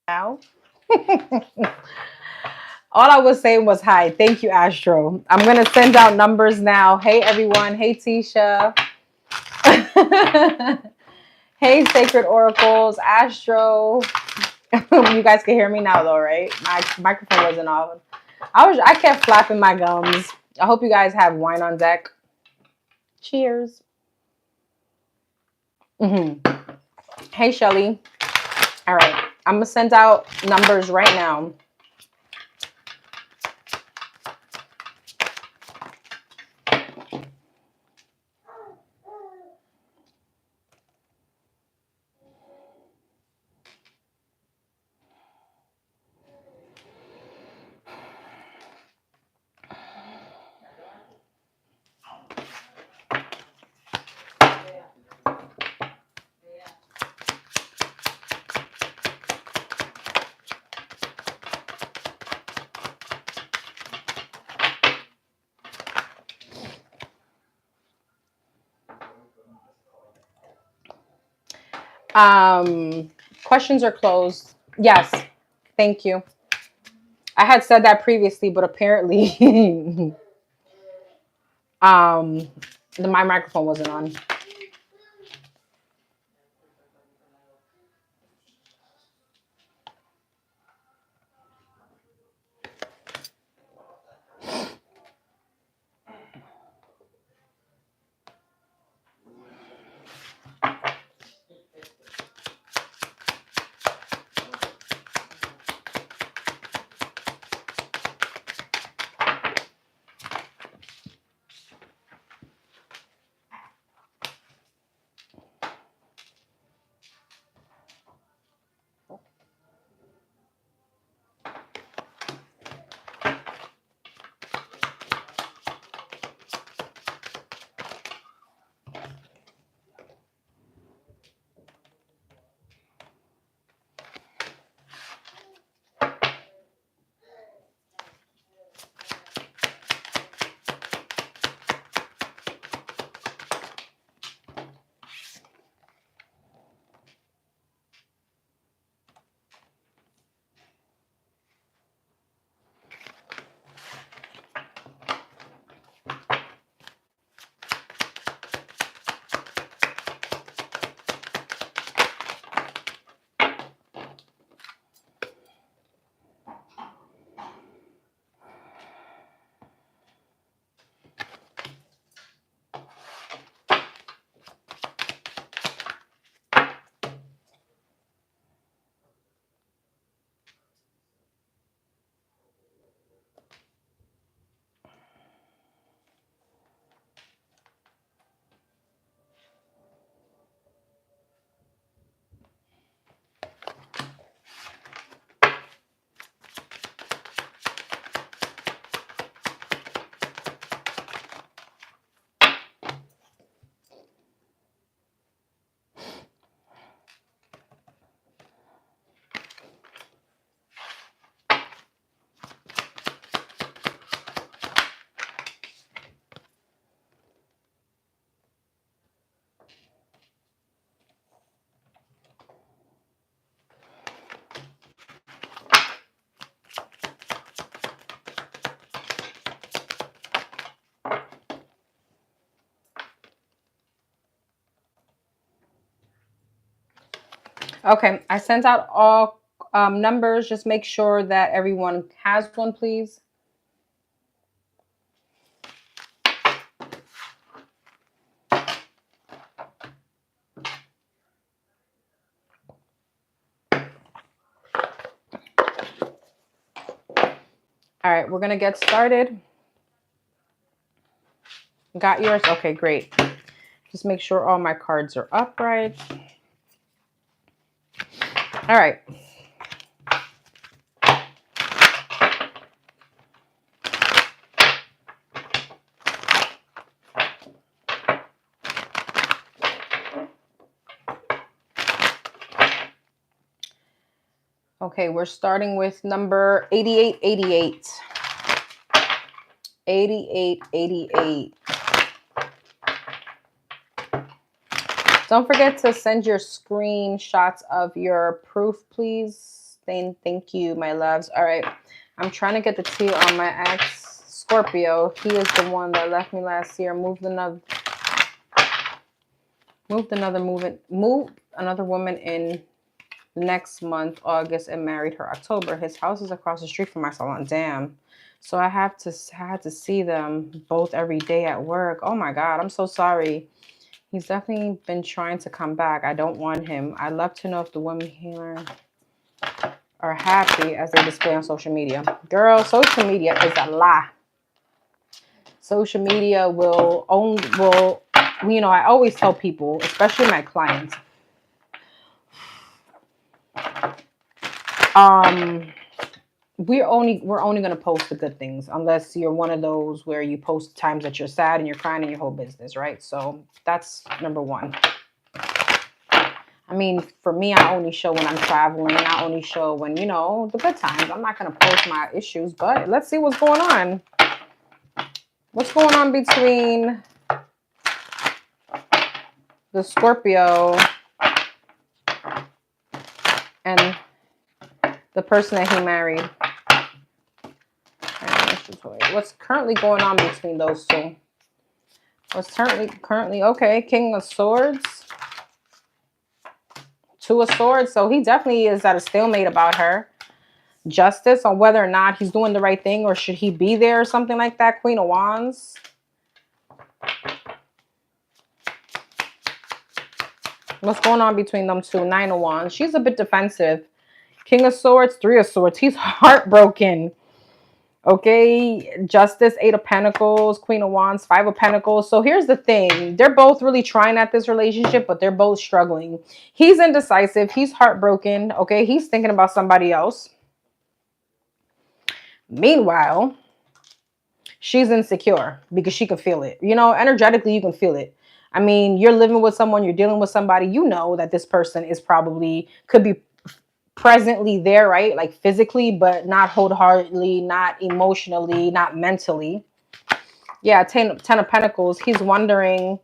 Now. All I was saying was hi. Thank you, Astro. I'm going to send out numbers now. Hey, everyone. Hey, Tisha. Hey, Sacred Oracles. Astro. You guys can hear me now, though, right? My microphone wasn't on. I kept flapping my gums. I hope you guys have wine on deck. Cheers. Hey, Shelly. All right. I'm going to send out numbers right now. Questions are closed. Yes. Thank you. I had said that previously, but apparently my microphone wasn't on. Okay, I sent out all numbers. Just make sure that everyone has one, please. All right, we're going to get started. Got yours? Okay, great. Just make sure all my cards are upright. All right. Okay, we're starting with number 8888. 8888. Don't forget to send your screenshots of your proof, please. Thank you, my loves. All right. I'm trying to get the tea on my ex Scorpio. He is the one that left me last year. Moved another woman in next month, August, and married her October. His house is across the street from my salon. Damn. So I had to see them both every day at work. Oh my God, I'm so sorry. He's definitely been trying to come back. I don't want him. I'd love to know if the women here are happy as they display on social media. Girl, social media is a lie. Social media will, you know, I always tell people, especially my clients, we're only going to post the good things, unless you're one of those where you post times that you're sad and you're crying in your whole business, right? So that's number one. I mean, for me, I only show when I'm traveling. I only show when, you know, the good times. I'm not going to post my issues, but let's see what's going on. What's going on between the Scorpio and the person that he married? What's currently going on between those two? What's currently okay? King of Swords, Two of Swords. So he definitely is at a stalemate about her. Justice on whether or not he's doing the right thing or should he be there or something like that. Queen of Wands. What's going on between them two? Nine of Wands. She's a bit defensive. King of Swords, Three of Swords. He's heartbroken. Okay, Justice, Eight of Pentacles, Queen of Wands, Five of Pentacles. So here's the thing. They're both really trying at this relationship, but they're both struggling. He's indecisive. He's heartbroken. Okay, he's thinking about somebody else. Meanwhile, she's insecure because she can feel it. You know, energetically, you can feel it. I mean, you're living with someone, you're dealing with somebody, you know that this person is probably, could be presently there, right? Like physically, but not wholeheartedly, not emotionally, not mentally. Yeah, 10 of Pentacles. He's wondering,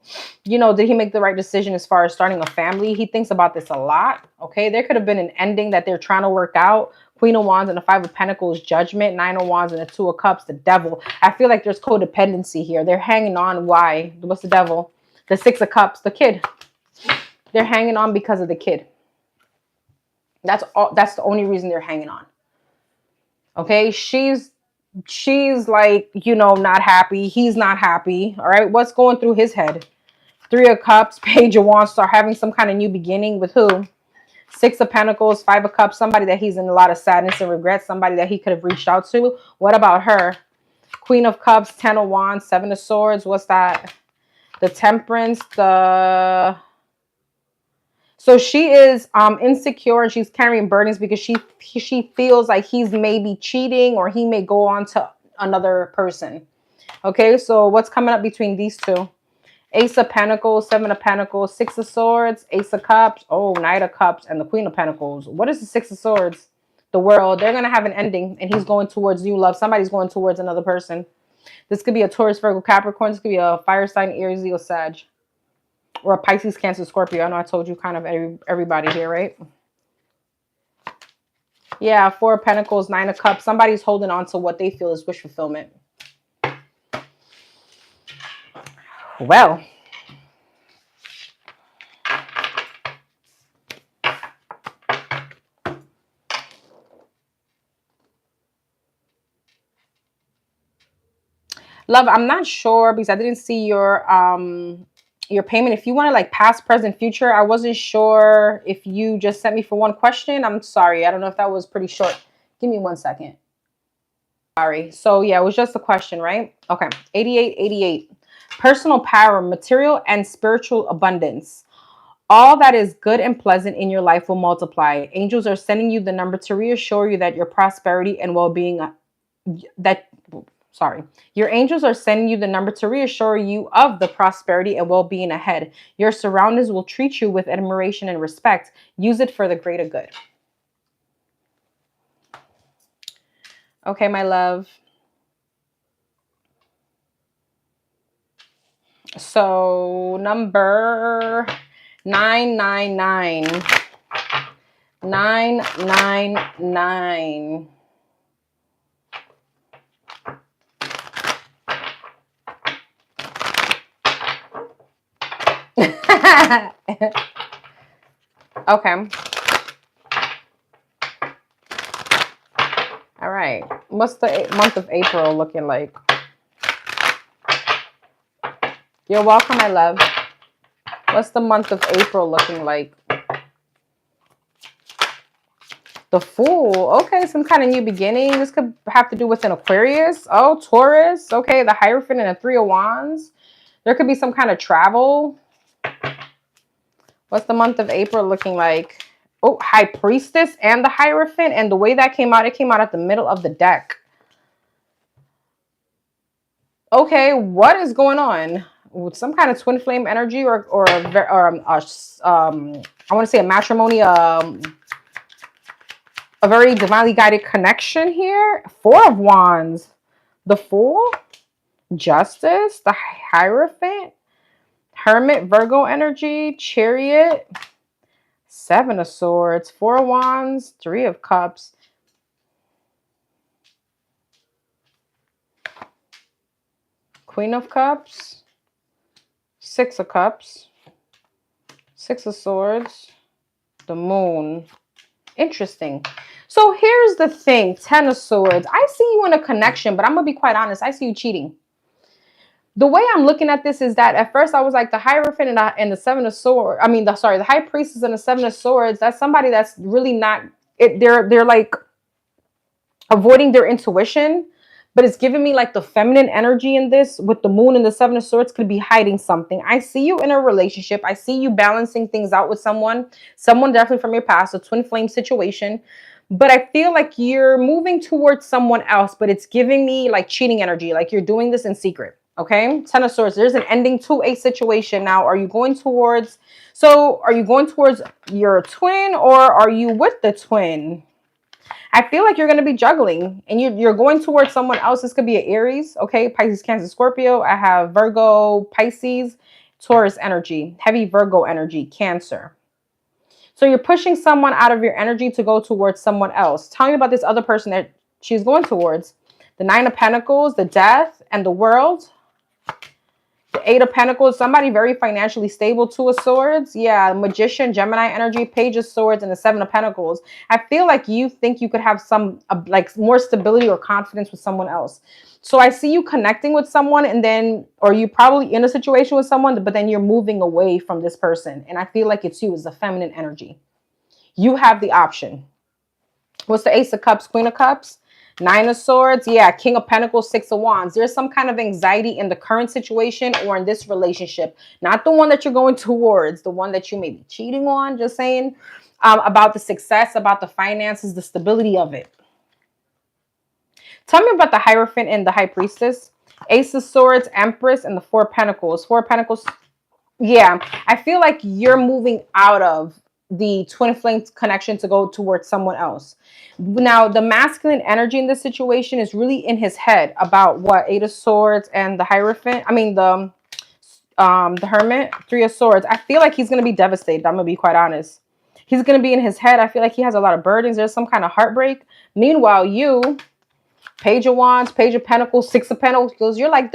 you know, did he make the right decision as far as starting a family? He thinks about this a lot. Okay, there could have been an ending that they're trying to work out. Queen of Wands and the Five of Pentacles, Judgment. Nine of Wands and the Two of Cups, the Devil. I feel like there's codependency here. They're hanging on. Why? What's the Devil? The Six of Cups, the kid. They're hanging on because of the kid. That's all. That's the only reason they're hanging on. Okay, she's like, you know, not happy. He's not happy. All right, what's going through his head? Three of Cups, Page of Wands, start having some kind of new beginning with who? Six of Pentacles, Five of Cups, somebody that he's in a lot of sadness and regret, somebody that he could have reached out to. What about her? Queen of Cups, Ten of Wands, Seven of Swords. What's that? The Temperance, So she is insecure and she's carrying burdens because she feels like he's maybe cheating or he may go on to another person. Okay, so what's coming up between these two? Ace of Pentacles, Seven of Pentacles, Six of Swords, Ace of Cups, oh, Knight of Cups, and the Queen of Pentacles. What is the Six of Swords? The World. They're going to have an ending and he's going towards new love. Somebody's going towards another person. This could be a Taurus, Virgo, Capricorn. This could be a fire sign, Aries, Leo, Sag. Or a Pisces, Cancer, Scorpio. I know I told you kind of everybody here, right? Yeah, Four of Pentacles, Nine of Cups. Somebody's holding on to what they feel is wish fulfillment. Well, love, I'm not sure because I didn't see your payment. If you want to like past, present, future, I wasn't sure if you just sent me for one question. I'm sorry. I don't know if that was pretty short. Give me 1 second. Sorry. So yeah, it was just a question, right? Okay. 8888. Personal power, material and spiritual abundance. All that is good and pleasant in your life will multiply. Angels are sending you the number to reassure you that your prosperity and well-being your angels are sending you the number to reassure you of the prosperity and well-being ahead. Your surroundings will treat you with admiration and respect. Use it for the greater good. Okay, my love. So number 999. 999. Okay. All right. What's the month of April looking like? You're welcome, my love. What's the month of April looking like? The Fool. Okay, some kind of new beginning. This could have to do with an Aquarius. Oh, Taurus. Okay, the Hierophant and the Three of Wands. There could be some kind of travel. What's the month of April looking like? Oh, High Priestess and the Hierophant. And the way that came out, it came out at the middle of the deck. Okay, what is going on? With some kind of twin flame energy or I want to say a matrimony, a very divinely guided connection here. Four of Wands, the Fool, Justice, the Hierophant, Hermit, Virgo energy, Chariot, Seven of Swords, Four of Wands, Three of Cups. Queen of Cups, Six of Cups, Six of Swords, the Moon. Interesting. So here's the thing, Ten of Swords. I see you in a connection, but I'm going to be quite honest. I see you cheating. The way I'm looking at this is that at first I was like the Hierophant and the Seven of Swords. I mean, the High Priestess and the Seven of Swords. That's somebody that's really not, they're like avoiding their intuition. But it's giving me like the feminine energy in this with the Moon and the Seven of Swords could be hiding something. I see you in a relationship. I see you balancing things out with someone definitely from your past, a twin flame situation. But I feel like you're moving towards someone else, but it's giving me like cheating energy, like you're doing this in secret. Okay, Ten of Swords. There's an ending to a situation now. Are you going towards your twin or are you with the twin? I feel like you're going to be juggling and you're going towards someone else. This could be an Aries, okay? Pisces, Cancer, Scorpio. I have Virgo, Pisces, Taurus energy, heavy Virgo energy, Cancer. So you're pushing someone out of your energy to go towards someone else. Tell me about this other person that she's going towards. The Nine of Pentacles, the Death, and the World. The Eight of Pentacles, somebody very financially stable. Two of Swords. Yeah, Magician, Gemini energy, Page of Swords, and the Seven of Pentacles. I feel like you think you could have some like more stability or confidence with someone else. So I see you connecting with someone and then, or you probably in a situation with someone, but then you're moving away from this person. And I feel like it's you, it's the feminine energy. You have the option. What's the Ace of Cups, Queen of Cups? Nine of Swords, yeah, King of Pentacles, Six of Wands. There's some kind of anxiety in the current situation or in this relationship. Not the one that you're going towards, the one that you may be cheating on, just saying, about the success, about the finances, the stability of it. Tell me about the Hierophant and the High Priestess. Ace of Swords, Empress, and the Four of Pentacles. Four of Pentacles, yeah, I feel like you're moving out of the twin flame connection to go towards someone else. Now, the masculine energy in this situation is really in his head about what? Eight of Swords and the Hierophant. I mean, the Hermit, Three of Swords. I feel like he's going to be devastated. I'm going to be quite honest. He's going to be in his head. I feel like he has a lot of burdens. There's some kind of heartbreak. Meanwhile, you, Page of Wands, Page of Pentacles, Six of Pentacles, you're like,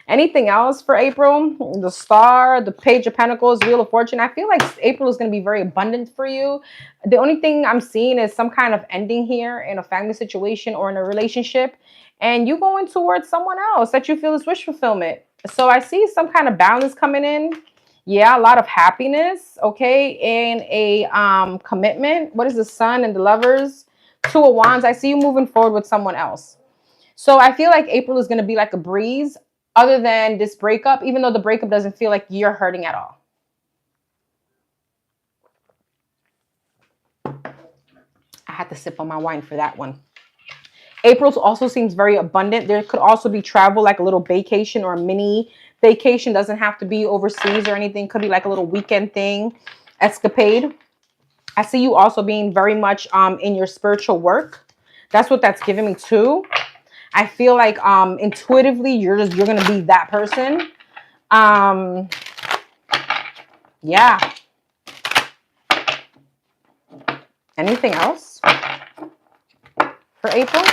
Anything else for April? The Star, the Page of Pentacles, Wheel of Fortune. I feel like April is going to be very abundant for you. The only thing I'm seeing is some kind of ending here in a family situation or in a relationship. And you going towards someone else that you feel is wish fulfillment. So I see some kind of balance coming in. Yeah, a lot of happiness. Okay. And a commitment. What is the Sun and the Lovers? Two of Wands. I see you moving forward with someone else. So I feel like April is going to be like a breeze. Other than this breakup, even though the breakup doesn't feel like you're hurting at all. I had to sip on my wine for that one. April also seems very abundant. There could also be travel, like a little vacation or a mini vacation. Doesn't have to be overseas or anything. Could be like a little weekend thing, escapade. I see you also being very much in your spiritual work. That's what that's giving me too. I feel like intuitively you're going to be that person. Yeah. Anything else for April?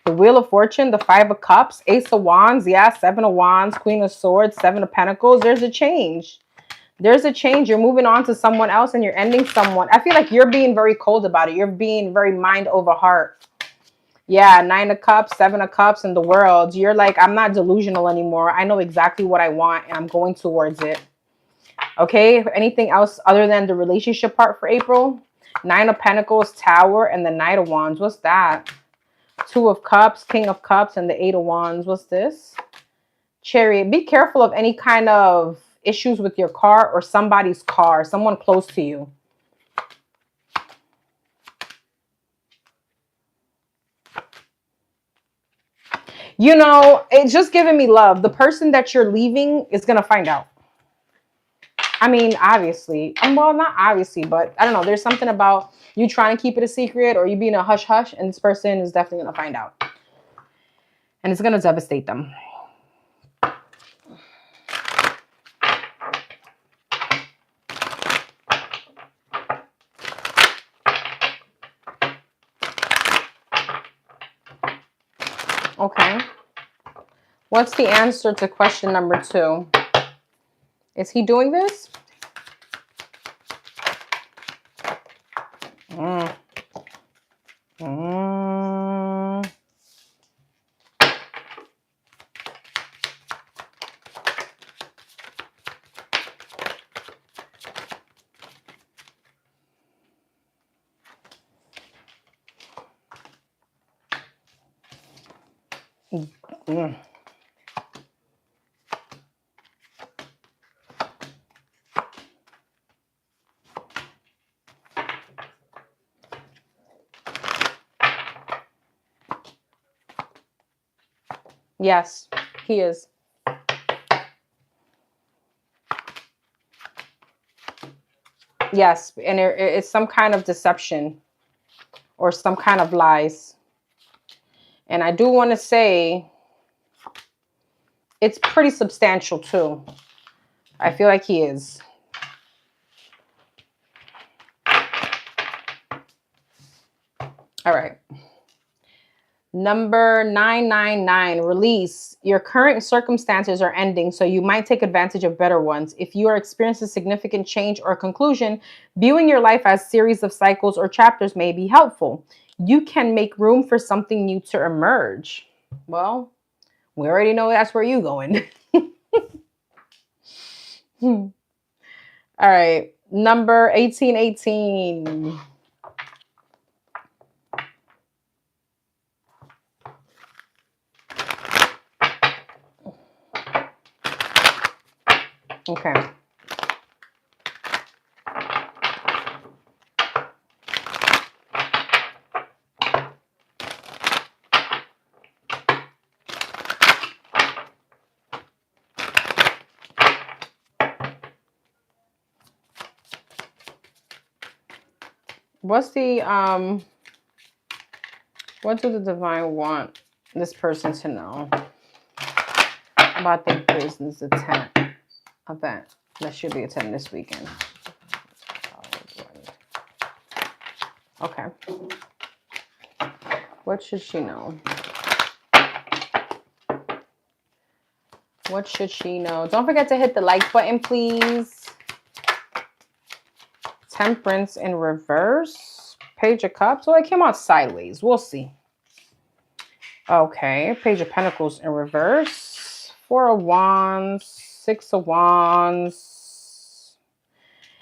The Wheel of Fortune, the Five of Cups, Ace of Wands, yeah, Seven of Wands, Queen of Swords, Seven of Pentacles. There's a change. There's a change. You're moving on to someone else and you're ending someone. I feel like you're being very cold about it. You're being very mind over heart. Yeah, Nine of Cups, Seven of Cups, and the World. You're like, I'm not delusional anymore. I know exactly what I want and I'm going towards it. Okay, anything else other than the relationship part for April? Nine of Pentacles, Tower, and the Knight of Wands. What's that? Two of Cups, King of Cups, and the Eight of Wands. What's this? Chariot. Be careful of any kind of issues with your car or somebody's car, someone close to you. You know, it's just giving me love. The person that you're leaving is going to find out. I mean, obviously. Well, not obviously, but I don't know. There's something about you trying to keep it a secret or you being a hush-hush, and this person is definitely going to find out. And it's going to devastate them. Okay. What's the answer to question number 2? Is he doing this? Yes, he is. Yes, and it's some kind of deception or some kind of lies. And I do want to say it's pretty substantial too. I feel like he is. All right. Number 999, release. Your current circumstances are ending, so you might take advantage of better ones. If you are experiencing significant change or conclusion, viewing your life as series of cycles or chapters may be helpful. You can make room for something new to emerge. Well, we already know that's where you're going. All right. Number 1818. Okay. What's the what do the divine want this person to know about their business event that should be attended this weekend? Okay. What should she know? What should she know? Don't forget to hit the like button, please. Temperance in reverse. Page of Cups. Well, it came out sideways. We'll see. Okay. Page of Pentacles in reverse. Four of Wands. Six of Wands.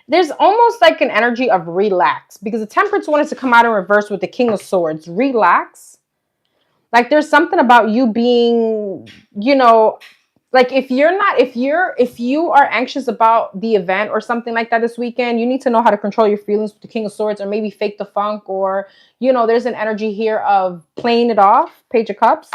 There's almost like an energy of relax, because the Temperance wanted to come out in reverse with the King of Swords. Relax. Like there's something about you being, you know, like if you are anxious about the event or something like that this weekend, you need to know how to control your feelings with the King of Swords, or maybe fake the funk, or, you know, there's an energy here of playing it off. Page of Cups.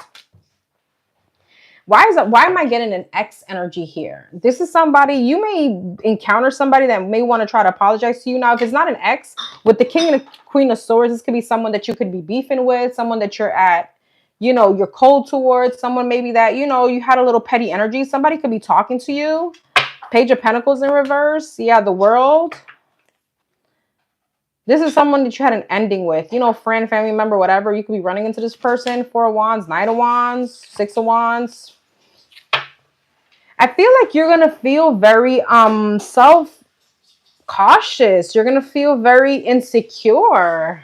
Why am I getting an X energy here? This is somebody, you may encounter somebody that may want to try to apologize to you now. If it's not an X, with the King and the Queen of Swords, this could be someone that you could be beefing with, someone that you're at, you know, you're cold towards, someone maybe that, you know, you had a little petty energy. Somebody could be talking to you. Page of Pentacles in reverse. Yeah, the World. This is someone that you had an ending with. You know, friend, family member, whatever. You could be running into this person. Four of Wands, Knight of Wands, Six of Wands. I feel like you're going to feel very self-cautious. You're going to feel very insecure.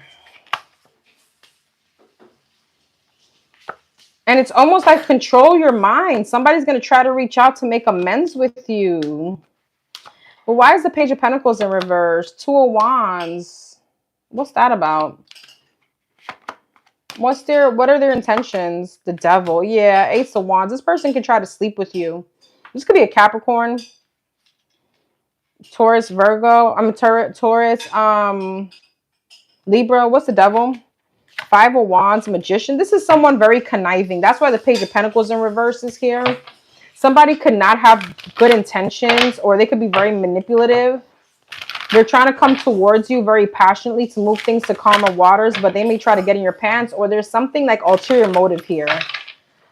And it's almost like control your mind. Somebody's going to try to reach out to make amends with you. But why is the Page of Pentacles in reverse? Two of Wands. What's that about? What are their intentions? The Devil. Yeah, Ace of Wands. This person can try to sleep with you. This could be a Capricorn, Taurus, Virgo. Taurus, Libra. What's the Devil? Five of Wands, Magician. This is someone very conniving. That's why the Page of Pentacles in reverse is here. Somebody could not have good intentions, or they could be very manipulative. They're trying to come towards you very passionately to move things to calmer waters, but they may try to get in your pants, or there's something like ulterior motive here.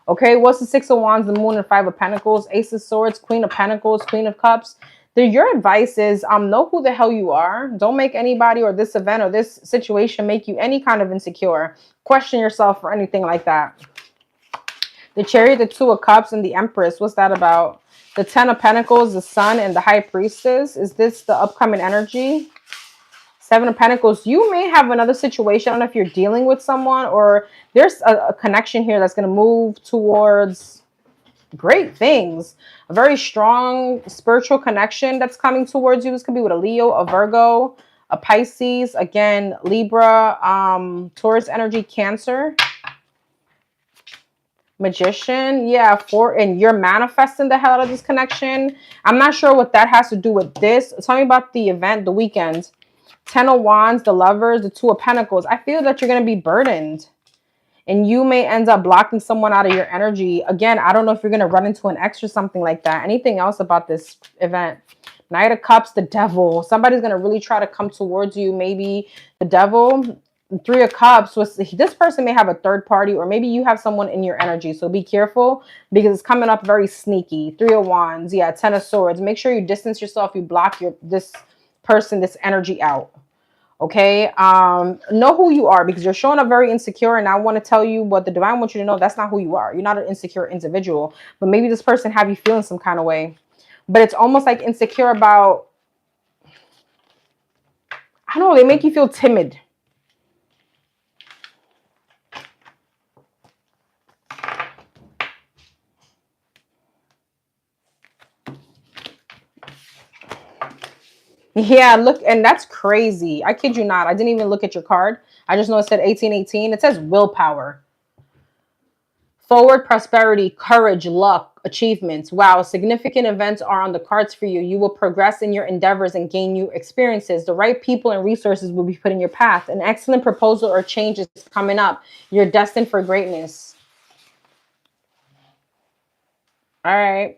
Okay, what's the Six of Wands, the Moon, and Five of Pentacles, Ace of Swords, Queen of Pentacles, Queen of Cups. Your advice is know who the hell you are. Don't make anybody or this event or this situation make you any kind of insecure. Question yourself for anything like that. The Chariot, the Two of Cups, and the Empress. What's that about? The Ten of Pentacles, the Sun, and the High Priestess. Is this the upcoming energy? Seven of Pentacles. You may have another situation. I don't know if you're dealing with someone, or there's a connection here that's going to move towards great things. A very strong spiritual connection that's coming towards you. This could be with a Leo, a Virgo, a Pisces, again, Libra, Taurus energy, Cancer. Magician. Yeah, and you're manifesting the hell out of this connection. I'm not sure what that has to do with this. Tell me about the event, the weekend. Ten of Wands, the Lovers, the Two of Pentacles. I feel that you're going to be burdened, and you may end up blocking someone out of your energy. Again, I don't know if you're going to run into an ex or something like that. Anything else about this event? Knight of Cups, the Devil. Somebody's going to really try to come towards you. Maybe the Devil. Three of Cups was this person may have a third party, or maybe you have someone in your energy. So be careful, because it's coming up very sneaky. Three of Wands. Yeah, Ten of Swords. Make sure you distance yourself. You block this person, this energy out. Okay, know who you are, because you're showing up very insecure, and I want to tell you what the divine wants you to know. That's not who you are. You're not an insecure individual, but maybe this person have you feeling some kind of way. But it's almost like insecure about, I don't know, they make you feel timid. Yeah, look, and that's crazy. I kid you not. I didn't even look at your card. I just know it said 1818. It says willpower. Forward prosperity, courage, luck, achievements. Wow, significant events are on the cards for you. You will progress in your endeavors and gain new experiences. The right people and resources will be put in your path. An excellent proposal or change is coming up. You're destined for greatness. All right.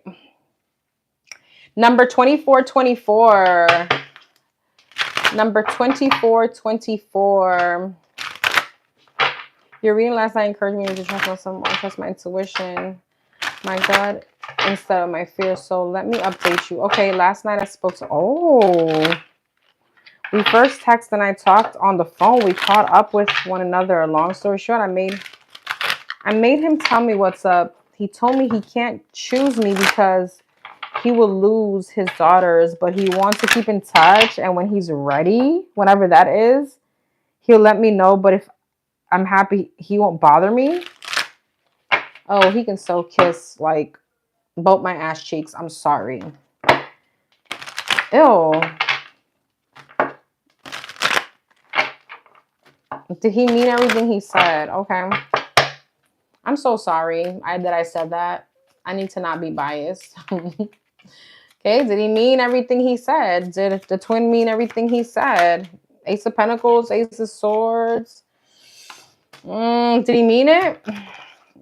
Number 2424. Number 2424. Your reading last night encouraged me to trust my intuition, my gut, instead of my fear. So let me update you. Okay, last night I spoke to, we first texted and I talked on the phone. We caught up with one another. Long story short, I made him tell me what's up. He told me he can't choose me because he will lose his daughters, but he wants to keep in touch. And when he's ready, whenever that is, he'll let me know. But if I'm happy, he won't bother me. Oh, he can so kiss like both my ass cheeks. I'm sorry. Ew. Did he mean everything he said? Okay. I'm so sorry that I said that. I need to not be biased. Okay, did he mean everything he said? Did the twin mean everything he said? Ace of Pentacles, Ace of Swords. Did he mean it?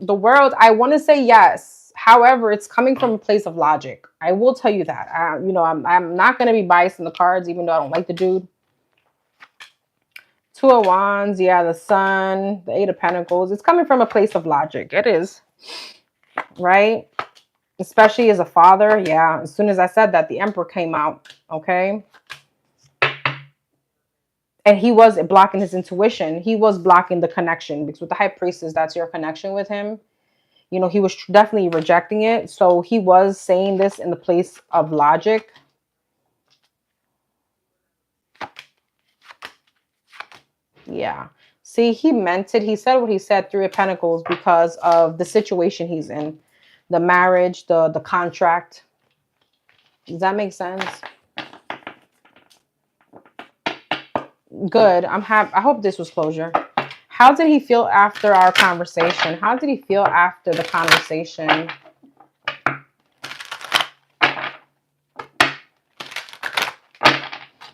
The world, I want to say yes. However, it's coming from a place of logic. I will tell you that. I'm not going to be biased in the cards, even though I don't like the dude. Two of Wands, yeah, the Sun, the Eight of Pentacles. It's coming from a place of logic. It is, right? Especially as a father. Yeah, as soon as I said that, the Emperor came out. Okay. And he was blocking his intuition. He was blocking the connection, because with the high priestess, that's your connection with him. You know, he was definitely rejecting it. So he was saying this in the place of logic. Yeah. See, he meant it. He said what he said, Three of Pentacles, because of the situation he's in. The marriage, the contract. Does that make sense? Good. I'm happy. I hope this was closure. How did he feel after our conversation? How did he feel after the conversation?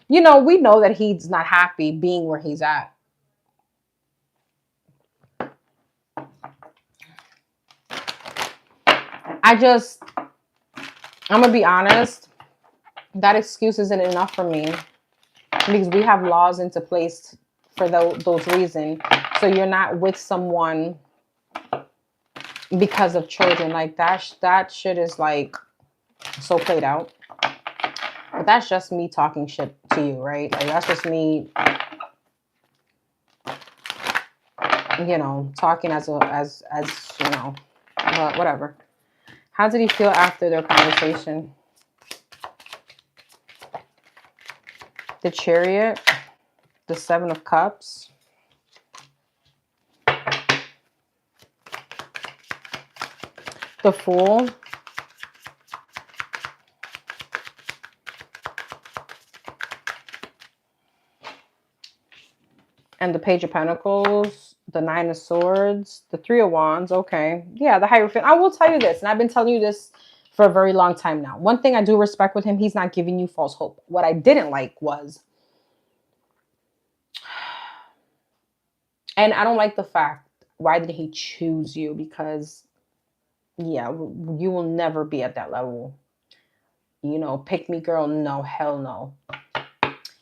You know, we know that he's not happy being where he's at. I'm going to be honest. That excuse isn't enough for me, because we have laws into place for those reasons. So you're not with someone because of children. Like that shit is like so played out. But that's just me talking shit to you, right? Like that's just me, you know, talking as you know, whatever. How did he feel after their conversation? The Chariot, the Seven of Cups, the Fool, and the Page of Pentacles, the Nine of Swords, the Three of Wands. Okay. Yeah, the Hierophant. I will tell you this, and I've been telling you this for a very long time now. One thing I do respect with him, he's not giving you false hope. What I didn't like was, and I don't like the fact, why did he choose you? Because, yeah, you will never be at that level. You know, pick me girl, no, hell no.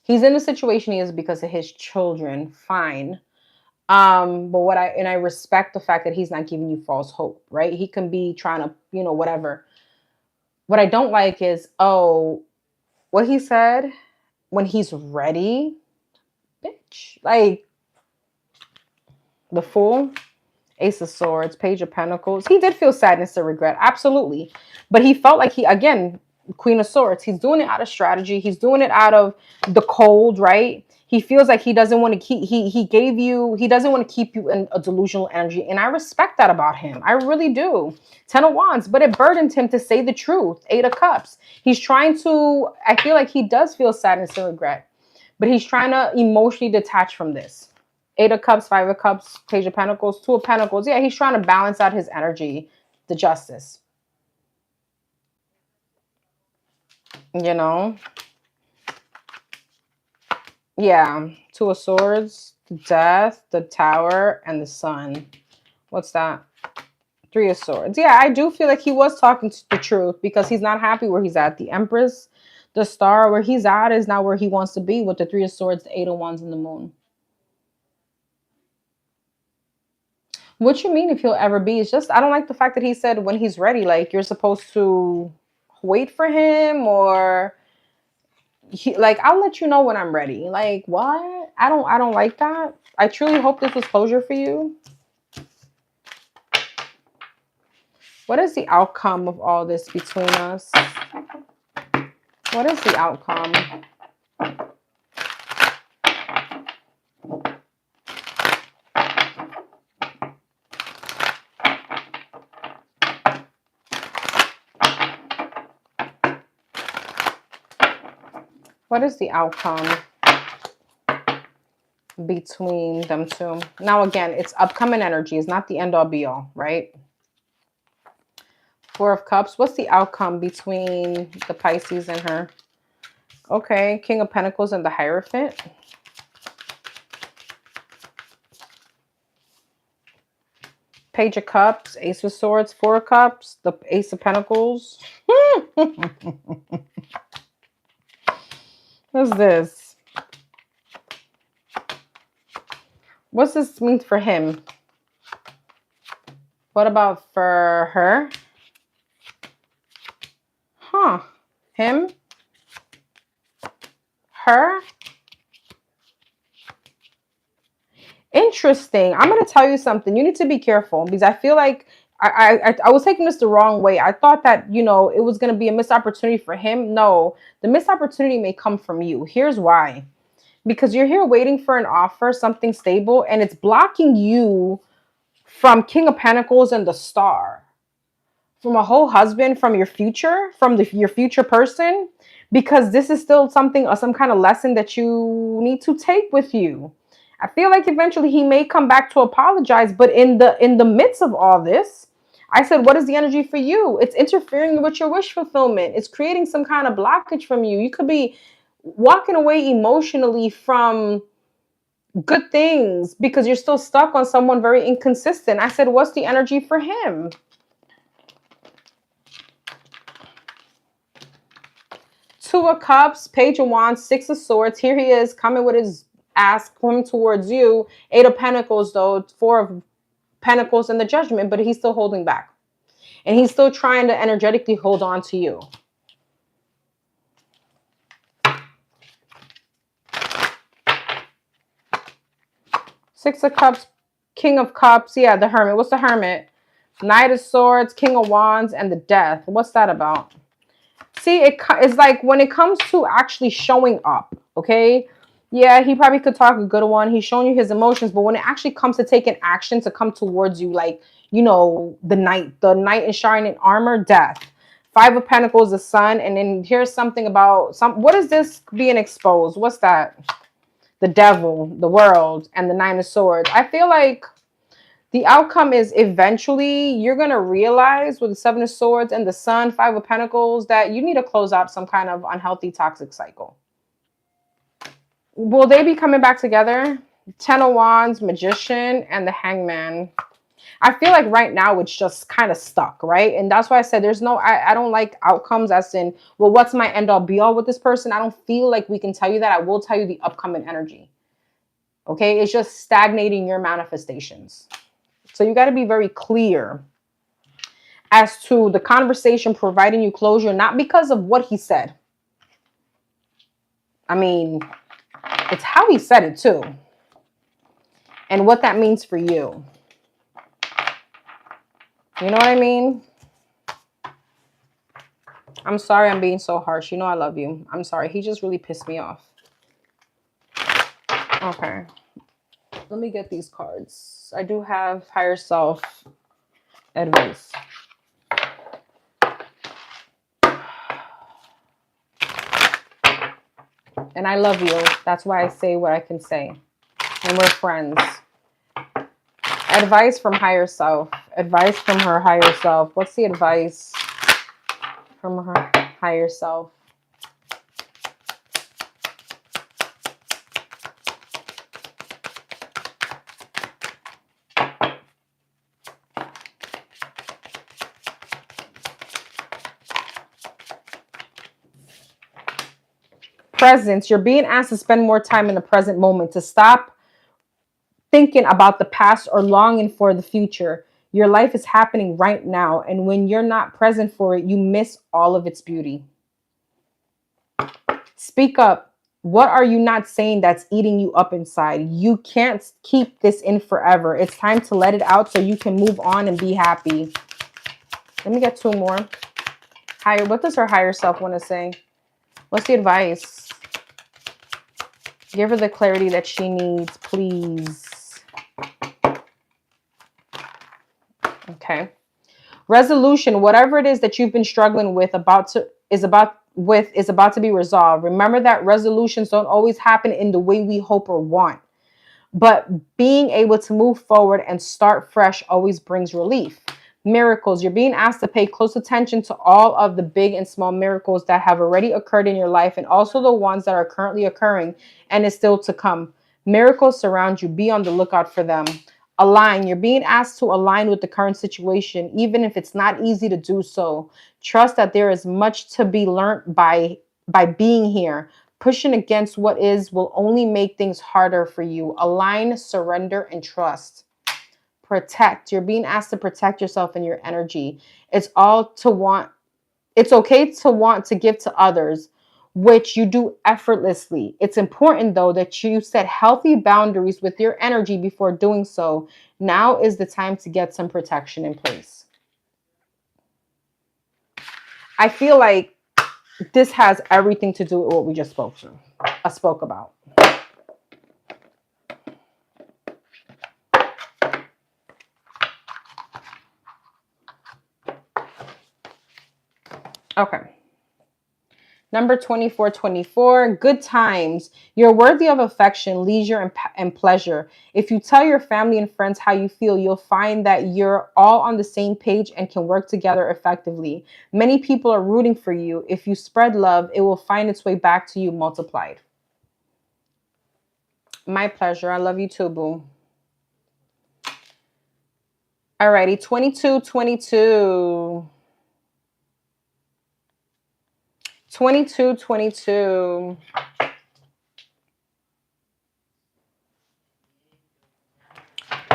He's in the situation he is because of his children, fine. But I respect the fact that he's not giving you false hope, right? He can be trying to, you know, whatever. What I don't like is, what he said, when he's ready, bitch. Like, the Fool, Ace of Swords, Page of Pentacles. He did feel sadness and regret, absolutely. But he felt like again, Queen of Swords. He's doing it out of strategy. He's doing it out of the cold, right? He feels like he doesn't want to keep, he doesn't want to keep you in a delusional energy. And I respect that about him. I really do. 10 of Wands, but it burdened him to say the truth. 8 of Cups. He's trying to, I feel like he does feel sadness and regret, but he's trying to emotionally detach from this. 8 of Cups, 5 of Cups, Page of Pentacles, 2 of Pentacles. Yeah, he's trying to balance out his energy, the Justice. You know? Yeah. 2 of Swords, the Death, the Tower, and the Sun. What's that? 3 of Swords. Yeah, I do feel like he was talking the truth, because he's not happy where he's at. The Empress, the Star, where he's at is not where he wants to be, with the 3 of Swords, the 8 of Wands, and the Moon. What you mean if he'll ever be? It's just, I don't like the fact that he said when he's ready, like you're supposed to wait for him, or like, I'll let you know when I'm ready. Like, what? I don't like that. I truly hope this was closure for you. What is the outcome of all this between us? What is the outcome? What is the outcome between them two? Now, again, it's upcoming energy. It's not the end all be all, right? 4 of Cups. What's the outcome between the Pisces and her? Okay. King of Pentacles and the Hierophant. Page of Cups, Ace of Swords, 4 of Cups, the Ace of Pentacles. What's this? What's this mean for him? What about for her? Huh. Him? Her? Interesting. I'm going to tell you something. You need to be careful because I feel like I was taking this the wrong way. I thought that, you know, it was going to be a missed opportunity for him. No, the missed opportunity may come from you. Here's why. Because you're here waiting for an offer, something stable, and it's blocking you from King of Pentacles and the Star, from a whole husband, from your future, from your future person, because this is still something, some kind of lesson that you need to take with you. I feel like eventually he may come back to apologize, but in the midst of all this, I said, what is the energy for you? It's interfering with your wish fulfillment. It's creating some kind of blockage from you. You could be walking away emotionally from good things because you're still stuck on someone very inconsistent. I said, what's the energy for him? Two of Cups, Page of Wands, Six of Swords. Here he is coming with his ass coming towards you. Eight of Pentacles, though. Four of Pentacles and the Judgment, but he's still holding back. And he's still trying to energetically hold on to you. Six of Cups, King of Cups. Yeah, the Hermit. What's the Hermit? Knight of Swords, King of Wands, and the Death. What's that about? See, it's like when it comes to actually showing up, okay? Yeah, he probably could talk a good one. He's showing you his emotions, but when it actually comes to taking action to come towards you, like, you know, the knight in shining armor, Death. Five of Pentacles, the Sun, and then here's something about what is this being exposed? What's that? The Devil, the World, and the Nine of Swords. I feel like the outcome is eventually you're going to realize with the Seven of Swords and the Sun, Five of Pentacles, that you need to close out some kind of unhealthy, toxic cycle. Will they be coming back together? Ten of Wands, Magician, and the Hangman. I feel like right now it's just kind of stuck, right? And that's why I said there's no, I don't like outcomes as in, well, what's my end all be all with this person? I don't feel like we can tell you that. I will tell you the upcoming energy. Okay? It's just stagnating your manifestations. So you got to be very clear as to the conversation providing you closure, not because of what he said. I mean, it's how he said it too. And what that means for you. You know what I mean? I'm sorry I'm being so harsh. You know I love you. I'm sorry. He just really pissed me off. Okay. Let me get these cards. I do have higher self advice. And I love you. That's why I say what I can say. And we're friends. Advice from higher self. Advice from her higher self. What's the advice from her higher self? Presence. You're being asked to spend more time in the present moment, to stop thinking about the past or longing for the future. Your life is happening right now, and when you're not present for it, you miss all of its beauty. Speak up. What are you not saying that's eating you up inside? You can't keep this in forever. It's time to let it out so you can move on and be happy. Let me get two more. Higher. What does her higher self want to say? What's the advice? Give her the clarity that she needs, please. Okay. Resolution. Whatever it is that you've been struggling with is about to be resolved. Remember that resolutions don't always happen in the way we hope or want. But being able to move forward and start fresh always brings relief. Miracles. You're being asked to pay close attention to all of the big and small miracles that have already occurred in your life, and also the ones that are currently occurring and is still to come. Miracles surround you. Be on the lookout for them. Align. You're being asked to align with the current situation, even if it's not easy to do so. Trust that there is much to be learned by being here. Pushing against what is will only make things harder for you. Align, surrender, and trust. Protect. You're being asked to protect yourself and your energy. It's okay to want to give to others which you do effortlessly. It's important, though, that you set healthy boundaries with your energy before doing so. Now is the time to get some protection in place. I feel like this has everything to do with what we just spoke about. Okay. Number 2424, good times. You're worthy of affection, leisure, and pleasure. If you tell your family and friends how you feel, you'll find that you're all on the same page and can work together effectively. Many people are rooting for you. If you spread love, it will find its way back to you multiplied. My pleasure. I love you too, boo. Alrighty, 2222. 2222.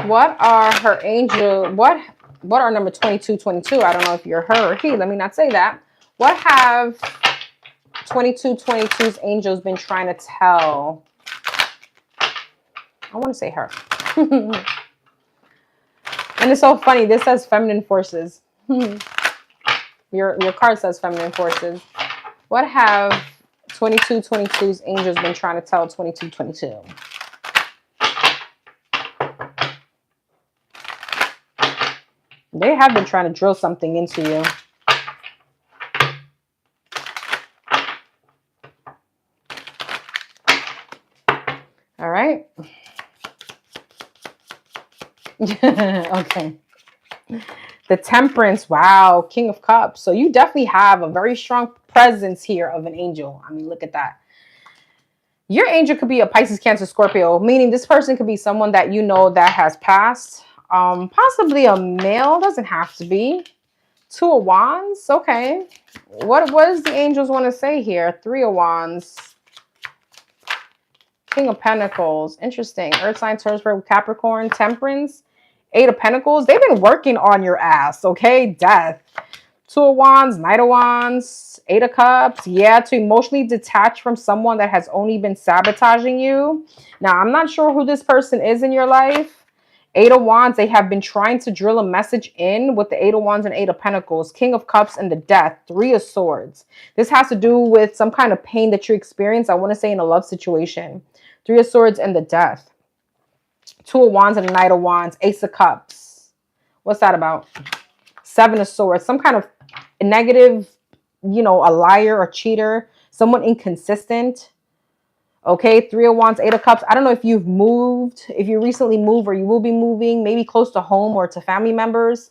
What are her angel? What are number 2222? I don't know if you're her or he. Let me not say that. What have 2222's angels been trying to tell? I want to say her. And it's so funny. This says feminine forces. Your card says feminine forces. What have 2222's angels been trying to tell 2222? They have been trying to drill something into you. All right. Okay. The Temperance. Wow. King of Cups. So you definitely have a very strong presence here of an angel. I mean, look at that. Your angel could be a Pisces, Cancer, Scorpio, meaning this person could be someone that you know that has passed. Possibly a male. Doesn't have to be. Two of Wands. Okay. What does the angels want to say here? Three of Wands. King of Pentacles. Interesting. Earth sign, Taurus, Capricorn, Temperance. Eight of Pentacles. They've been working on your ass. Okay. Death. Two of Wands, Knight of Wands, Eight of Cups. Yeah, to emotionally detach from someone that has only been sabotaging you. Now, I'm not sure who this person is in your life. Eight of Wands, they have been trying to drill a message in with the Eight of Wands and Eight of Pentacles, King of Cups, and the Death, Three of Swords. This has to do with some kind of pain that you experience, I want to say, in a love situation. Three of Swords and the Death. Two of Wands and the Knight of Wands, Ace of Cups. What's that about? Seven of Swords, some kind of negative, you know, a liar or cheater, someone inconsistent. Okay, Three of Wands, Eight of Cups. I don't know if you've moved, if you recently moved or you will be moving, maybe close to home or to family members.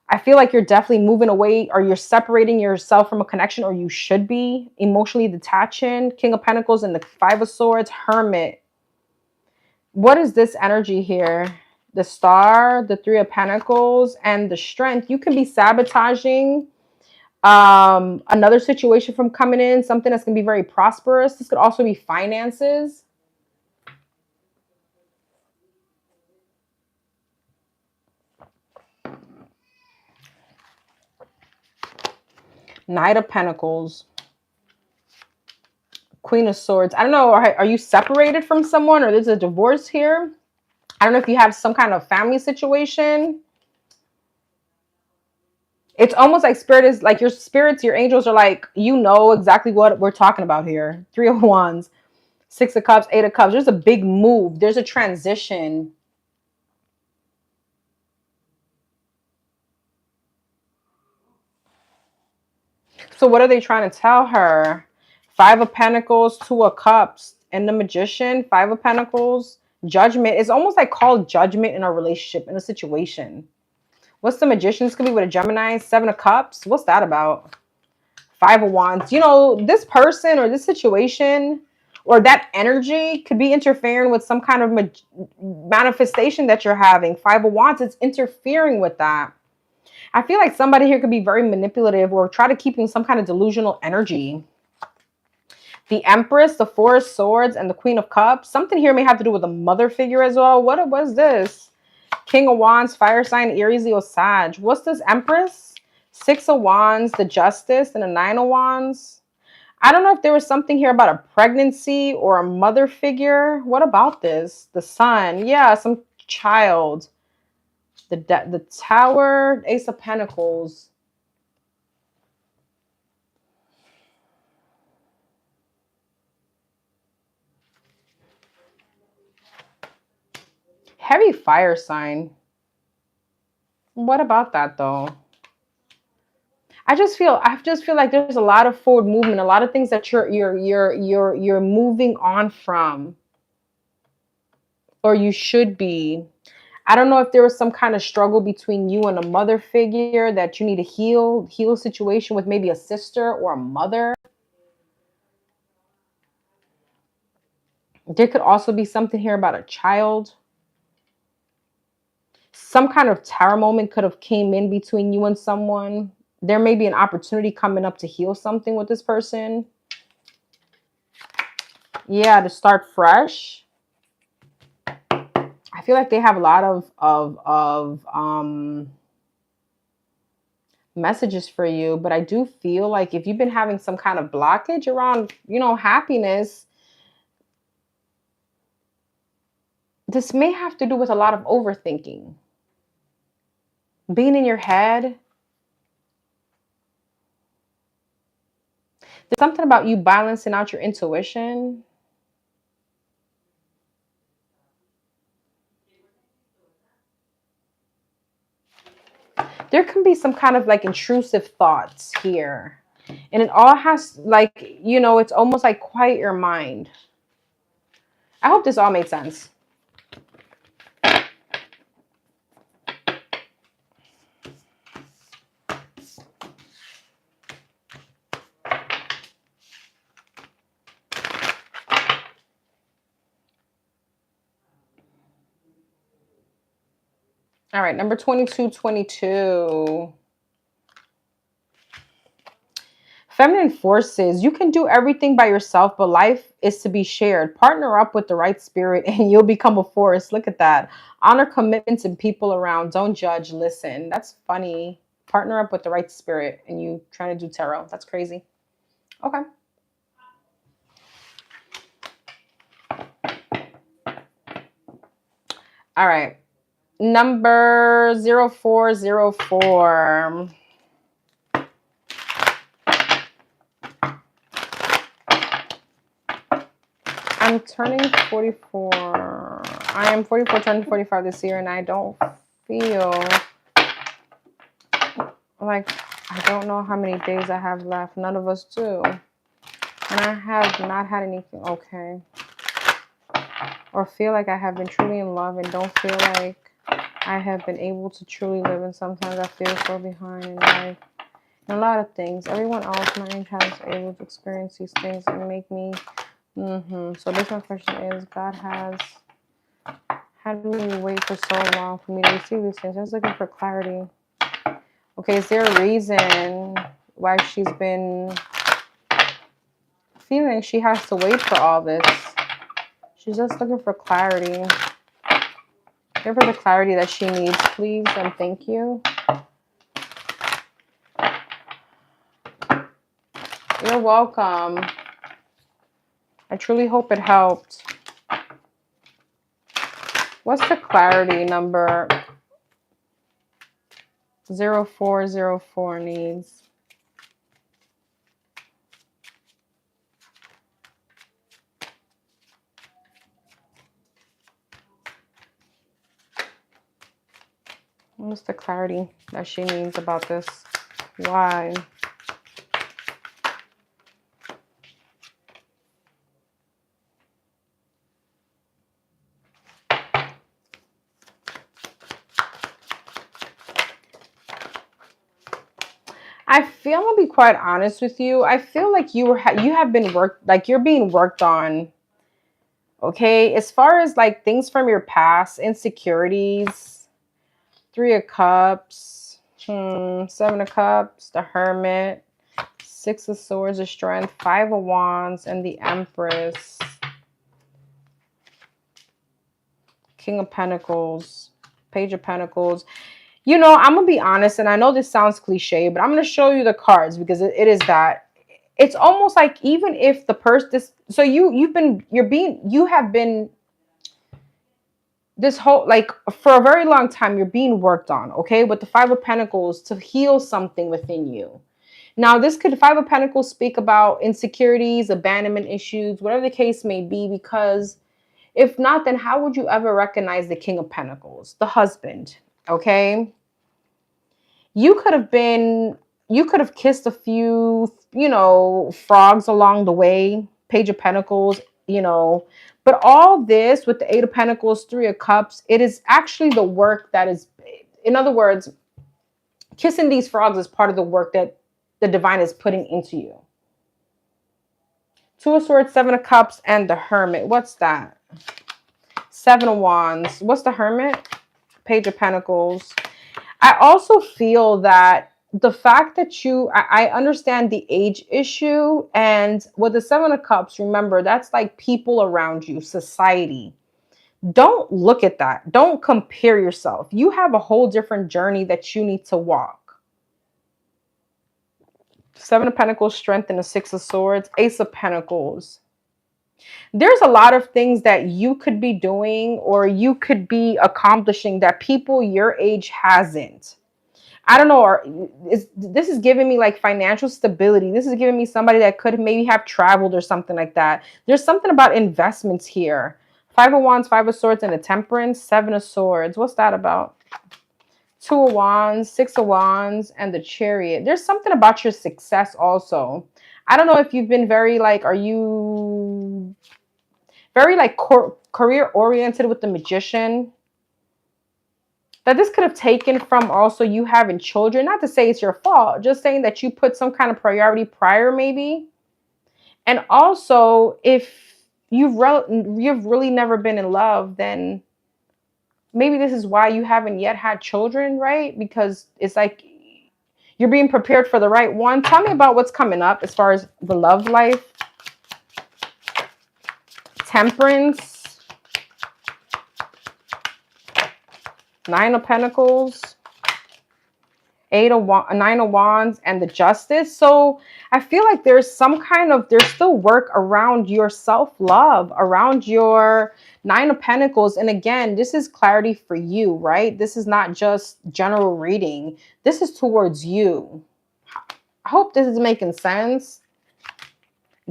I feel like you're definitely moving away or you're separating yourself from a connection, or you should be emotionally detaching. King of Pentacles and the Five of Swords, Hermit. What is this energy here? The Star, the Three of Pentacles, and the Strength. You can be sabotaging another situation from coming in, something that's going to be very prosperous. This could also be finances. Knight of Pentacles. Queen of Swords. I don't know. Are you separated from someone, or there's a divorce here? I don't know if you have some kind of family situation. It's almost like spirit is like your spirits, your angels are like, you know exactly what we're talking about here. Three of Wands, Six of Cups, Eight of Cups. There's a big move. There's a transition. So what are they trying to tell her? Five of Pentacles, Two of Cups, and the Magician. Five of Pentacles, Judgment. It's almost like called judgment in a relationship, in a situation. What's the Magician? This could be with a Gemini. Seven of Cups. What's that about? Five of Wands. You know, this person or this situation or that energy could be interfering with some kind of manifestation that you're having. Five of Wands, it's interfering with that. I feel like somebody here could be very manipulative or try to keep you in some kind of delusional energy. The Empress, the Four of Swords, and the Queen of Cups. Something here may have to do with a mother figure as well. What was this? King of Wands, fire sign, Aries, Leo, Sag. What's this Empress? Six of Wands, the Justice, and the Nine of Wands. I don't know if there was something here about a pregnancy or a mother figure. What about this? The son. Yeah, some child. The Tower, Ace of Pentacles. Heavy fire sign. What about that though? I just feel like there's a lot of forward movement, a lot of things that you're moving on from, or you should be. I don't know if there was some kind of struggle between you and a mother figure that you need to heal a situation with, maybe a sister or a mother. There could also be something here about a child. Some kind of tower moment could have came in between you and someone. There may be an opportunity coming up to heal something with this person. Yeah, to start fresh. I feel like they have a lot of messages for you, but I do feel like if you've been having some kind of blockage around, happiness, this may have to do with a lot of overthinking, being in your head. There's something about you balancing out your intuition. There can be some kind of like intrusive thoughts here. And it all has like, it's almost like quiet your mind. I hope this all made sense. All right, number 2222. Feminine forces. You can do everything by yourself, but life is to be shared. Partner up with the right spirit and you'll become a force. Look at that. Honor commitments and people around. Don't judge, listen. That's funny. Partner up with the right spirit and you trying to do tarot. That's crazy. Okay. All right. Number 0404. I'm turning 44. I am 44, turning 45 this year, and I don't feel like, I don't know how many days I have left. None of us do. And I have not had anything, okay. Or feel like I have been truly in love and don't feel like I have been able to truly live. And sometimes I feel so behind in life. And a lot of things. Everyone else my age has able to experience these things and make me. So this my question is, God has had me wait for so long for me to receive these things. I was looking for clarity. Okay, is there a reason why she's been feeling she has to wait for all this? She's just looking for clarity. Give her the clarity that she needs, please, and thank you. You're welcome. I truly hope it helped. What's the clarity number 0404 needs? What's the clarity that she needs about this? Why? I feel, I'm gonna be quite honest with you. I feel like you have been worked, like you're being worked on. Okay, as far as like things from your past, insecurities, 3 of Cups, 7 of Cups, the Hermit, 6 of Swords, the Strength, 5 of Wands, and the Empress, King of Pentacles, Page of Pentacles. I'm going to be honest, and I know this sounds cliche, but I'm going to show you the cards because it is that. it's almost like even if the person, so you have been this whole, like, for a very long time, you're being worked on, okay, with the Five of Pentacles to heal something within you. Now, this could, Five of Pentacles, speak about insecurities, abandonment issues, whatever the case may be, because if not, then how would you ever recognize the King of Pentacles, the husband, okay? You could have kissed a few, frogs along the way, Page of Pentacles, but all this with the Eight of Pentacles, Three of Cups, it is actually the work that is, in other words, kissing these frogs is part of the work that the divine is putting into you. Two of Swords, Seven of Cups, and the Hermit. What's that? Seven of Wands. What's the Hermit? Page of Pentacles. I also feel that the fact that I understand the age issue, and with the Seven of Cups, remember, that's like people around you, society. Don't look at that. Don't compare yourself. You have a whole different journey that you need to walk. Seven of Pentacles, Strength, and the Six of Swords, Ace of Pentacles. There's a lot of things that you could be doing or you could be accomplishing that people your age hasn't. I don't know, or this is giving me like financial stability. This is giving me somebody that could maybe have traveled or something like that. There's something about investments here. Five of Wands, Five of Swords, and the Temperance, Seven of Swords. What's that about? Two of Wands, Six of Wands, and the Chariot. There's something about your success also. I don't know if you've been very like, are you very like career oriented with the Magician? That this could have taken from also you having children. Not to say it's your fault, just saying that you put some kind of priority prior maybe. And also, if you've really never been in love, then maybe this is why you haven't yet had children, right? Because it's like you're being prepared for the right one. Tell me about what's coming up as far as the love life. Temperance. Nine of Pentacles, Nine of Wands, and the Justice. So I feel like there's still work around your self-love, around your Nine of Pentacles. And again, this is clarity for you, right? This is not just general reading. This is towards you. I hope this is making sense.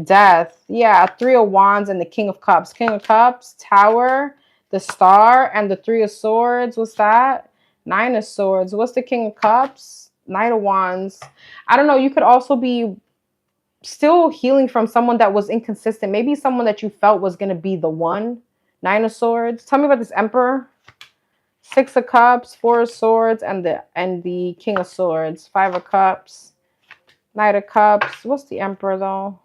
Death. Yeah, Three of Wands and the King of Cups. King of Cups, Tower, the Star, and the Three of Swords. What's that? Nine of Swords. What's the King of Cups? Knight of Wands. I don't know. You could also be still healing from someone that was inconsistent. Maybe someone that you felt was going to be the one. Nine of Swords. Tell me about this Emperor. Six of Cups, Four of Swords, and the King of Swords. Five of Cups, Knight of Cups. What's the Emperor though?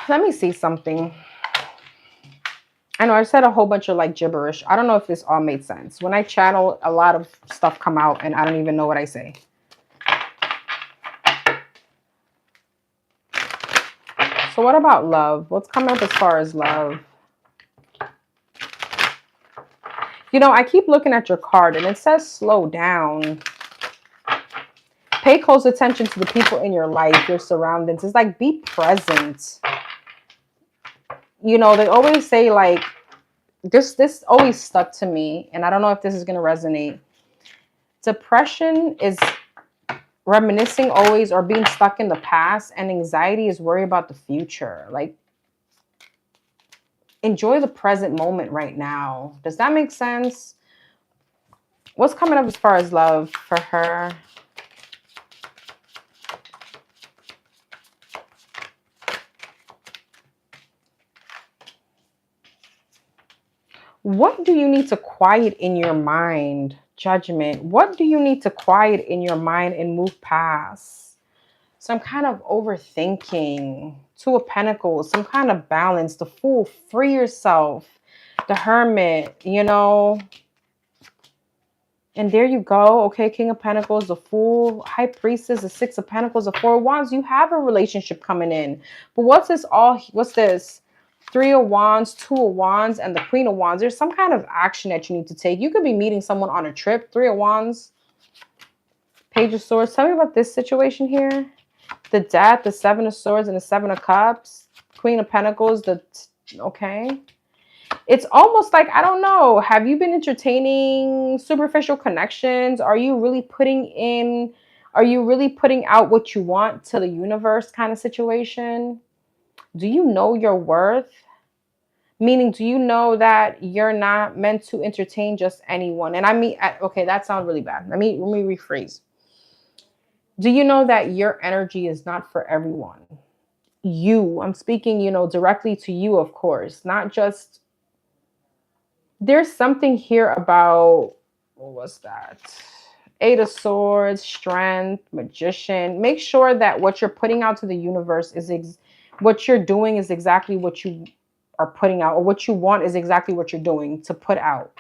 Let me see something. I know I said a whole bunch of like gibberish. I don't know if this all made sense. When I channel, a lot of stuff come out and I don't even know what I say. So what about love? What's coming up as far as love? I keep looking at your card and it says slow down. Pay close attention to the people in your life, your surroundings. It's like be present. They always say like, this always stuck to me, and I don't know if this is going to resonate. Depression is reminiscing always or being stuck in the past, and anxiety is worry about the future. Like, enjoy the present moment right now. Does that make sense? What's coming up as far as love for her? What do you need to quiet in your mind? Judgment. What do you need to quiet in your mind and move past? Some kind of overthinking. Two of Pentacles. Some kind of balance. The Fool. Free yourself. The Hermit. And there you go. Okay, King of Pentacles. The Fool. High Priestess. The Six of Pentacles. The Four of Wands. You have a relationship coming in. But what's this? Three of Wands, Two of Wands, and the Queen of Wands. There's some kind of action that you need to take. You could be meeting someone on a trip. Three of Wands, Page of Swords. Tell me about this situation here. The Death, the Seven of Swords, and the Seven of Cups. Queen of Pentacles, okay. It's almost like, I don't know, have you been entertaining superficial connections? Are you really putting out what you want to the universe kind of situation? Do you know your worth? Meaning, do you know that you're not meant to entertain just anyone? And I mean, okay, that sounds really bad. Let me rephrase. Do you know that your energy is not for everyone? I'm speaking, directly to you, of course, not just, there's something here about, what was that? Eight of Swords, Strength, Magician. Make sure that what you're putting out to the universe is what you're doing is exactly what you are putting out, or what you want is exactly what you're doing to put out.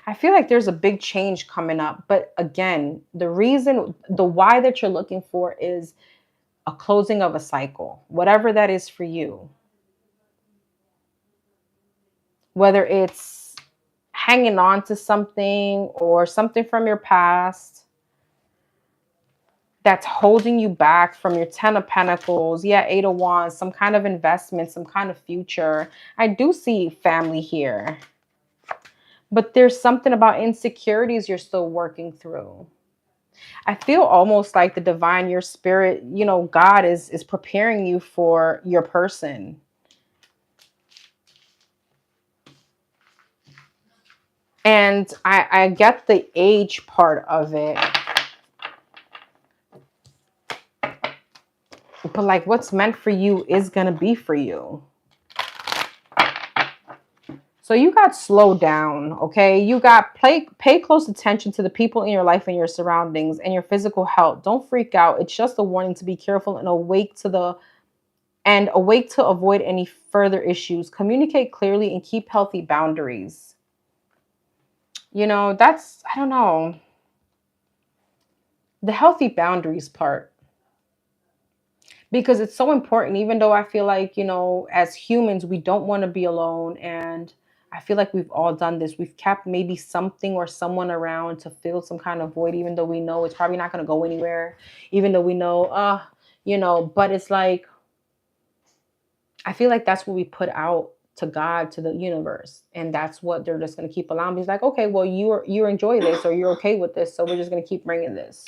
I feel like there's a big change coming up. But again, the why that you're looking for is a closing of a cycle, whatever that is for you. Whether it's hanging on to something or something from your past that's holding you back from your 10 of Pentacles. Yeah, 8 of Wands, some kind of investment, some kind of future. I do see family here. But there's something about insecurities you're still working through. I feel almost like the divine, your spirit, God is preparing you for your person. And I get the age part of it. But like, what's meant for you is going to be for you. So you got to slow down, okay? You got pay close attention to the people in your life and your surroundings and your physical health. Don't freak out. It's just a warning to be careful and awake to avoid any further issues. Communicate clearly and keep healthy boundaries. That's, I don't know, the healthy boundaries part. Because it's so important, even though I feel like, as humans, we don't want to be alone. And I feel like we've all done this. We've kept maybe something or someone around to fill some kind of void, even though we know it's probably not going to go anywhere, even though we know, but it's like, I feel like that's what we put out to God, to the universe. And that's what they're just going to keep allowing. He's like, okay, well, you enjoy this, or you're okay with this. So we're just going to keep bringing this.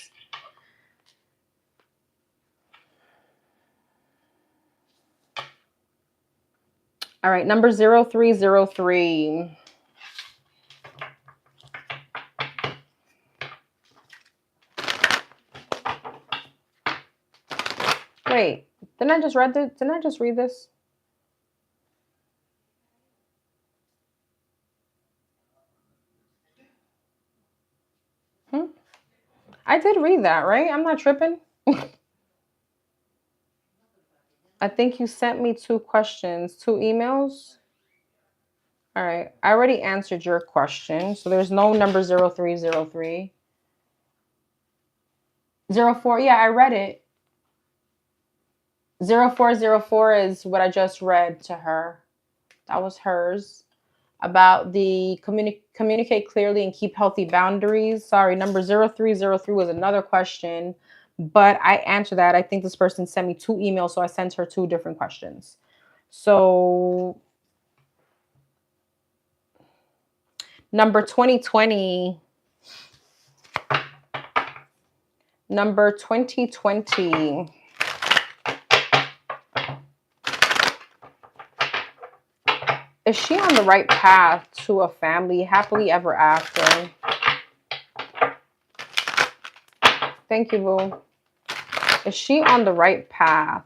All right, number 0303. Wait, didn't I just read this? Didn't I just read this? I did read that, right? I'm not tripping. I think you sent me 2 questions, 2 emails. All right. I already answered your question. So there's no number 0303. 04. Yeah, I read it. 0404 is what I just read to her. That was hers. About the communicate clearly and keep healthy boundaries. Sorry, number 0303 was another question, but I answered that. I think this person sent me 2 emails, so I sent her 2 different questions. So number 2020. Number 2020. Is she on the right path to a family, happily ever after? Thank you, boo. Is she on the right path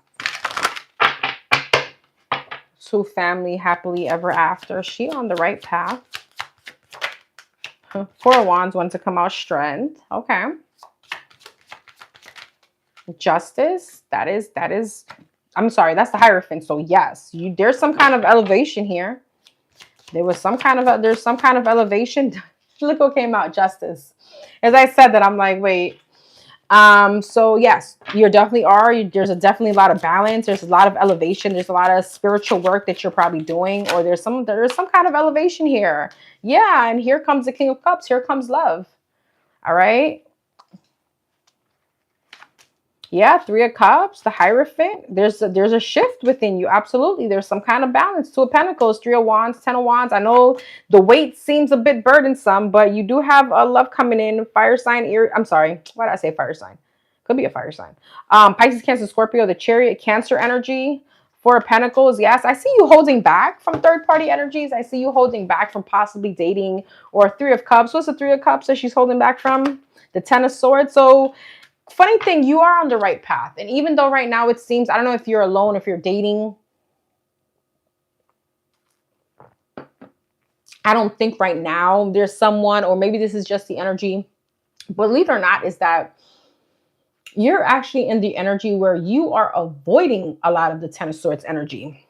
to family, happily ever after? Is she on the right path? 4 of Wands want to come out, strength. Okay. Justice. That is, I'm sorry, that's the Hierophant. So yes, there's some kind of elevation here. There's some kind of elevation. Look what came out, Justice. As I said that, I'm like, wait. So yes, you definitely are. There's definitely a lot of balance. There's a lot of elevation. There's a lot of spiritual work that you're probably doing, or there's some kind of elevation here. Yeah, and here comes the King of Cups. Here comes love. All right. Yeah, Three of Cups, the Hierophant. There's a shift within you. Absolutely. There's some kind of balance. Two of Pentacles, Three of Wands, Ten of Wands. I know the weight seems a bit burdensome, but you do have a love coming in. Fire sign, I'm sorry. Why did I say fire sign? Could be a fire sign. Pisces, Cancer, Scorpio, the Chariot, Cancer energy. Four of Pentacles. Yes, I see you holding back from third-party energies. I see you holding back from possibly dating. Or Three of Cups. What's the Three of Cups that she's holding back from? The Ten of Swords. So funny thing, you are on the right path. And even though right now it seems, I don't know if you're alone, if you're dating, I don't think right now there's someone, or maybe this is just the energy, believe it or not, is that you're actually in the energy where you are avoiding a lot of the Ten of Swords energy.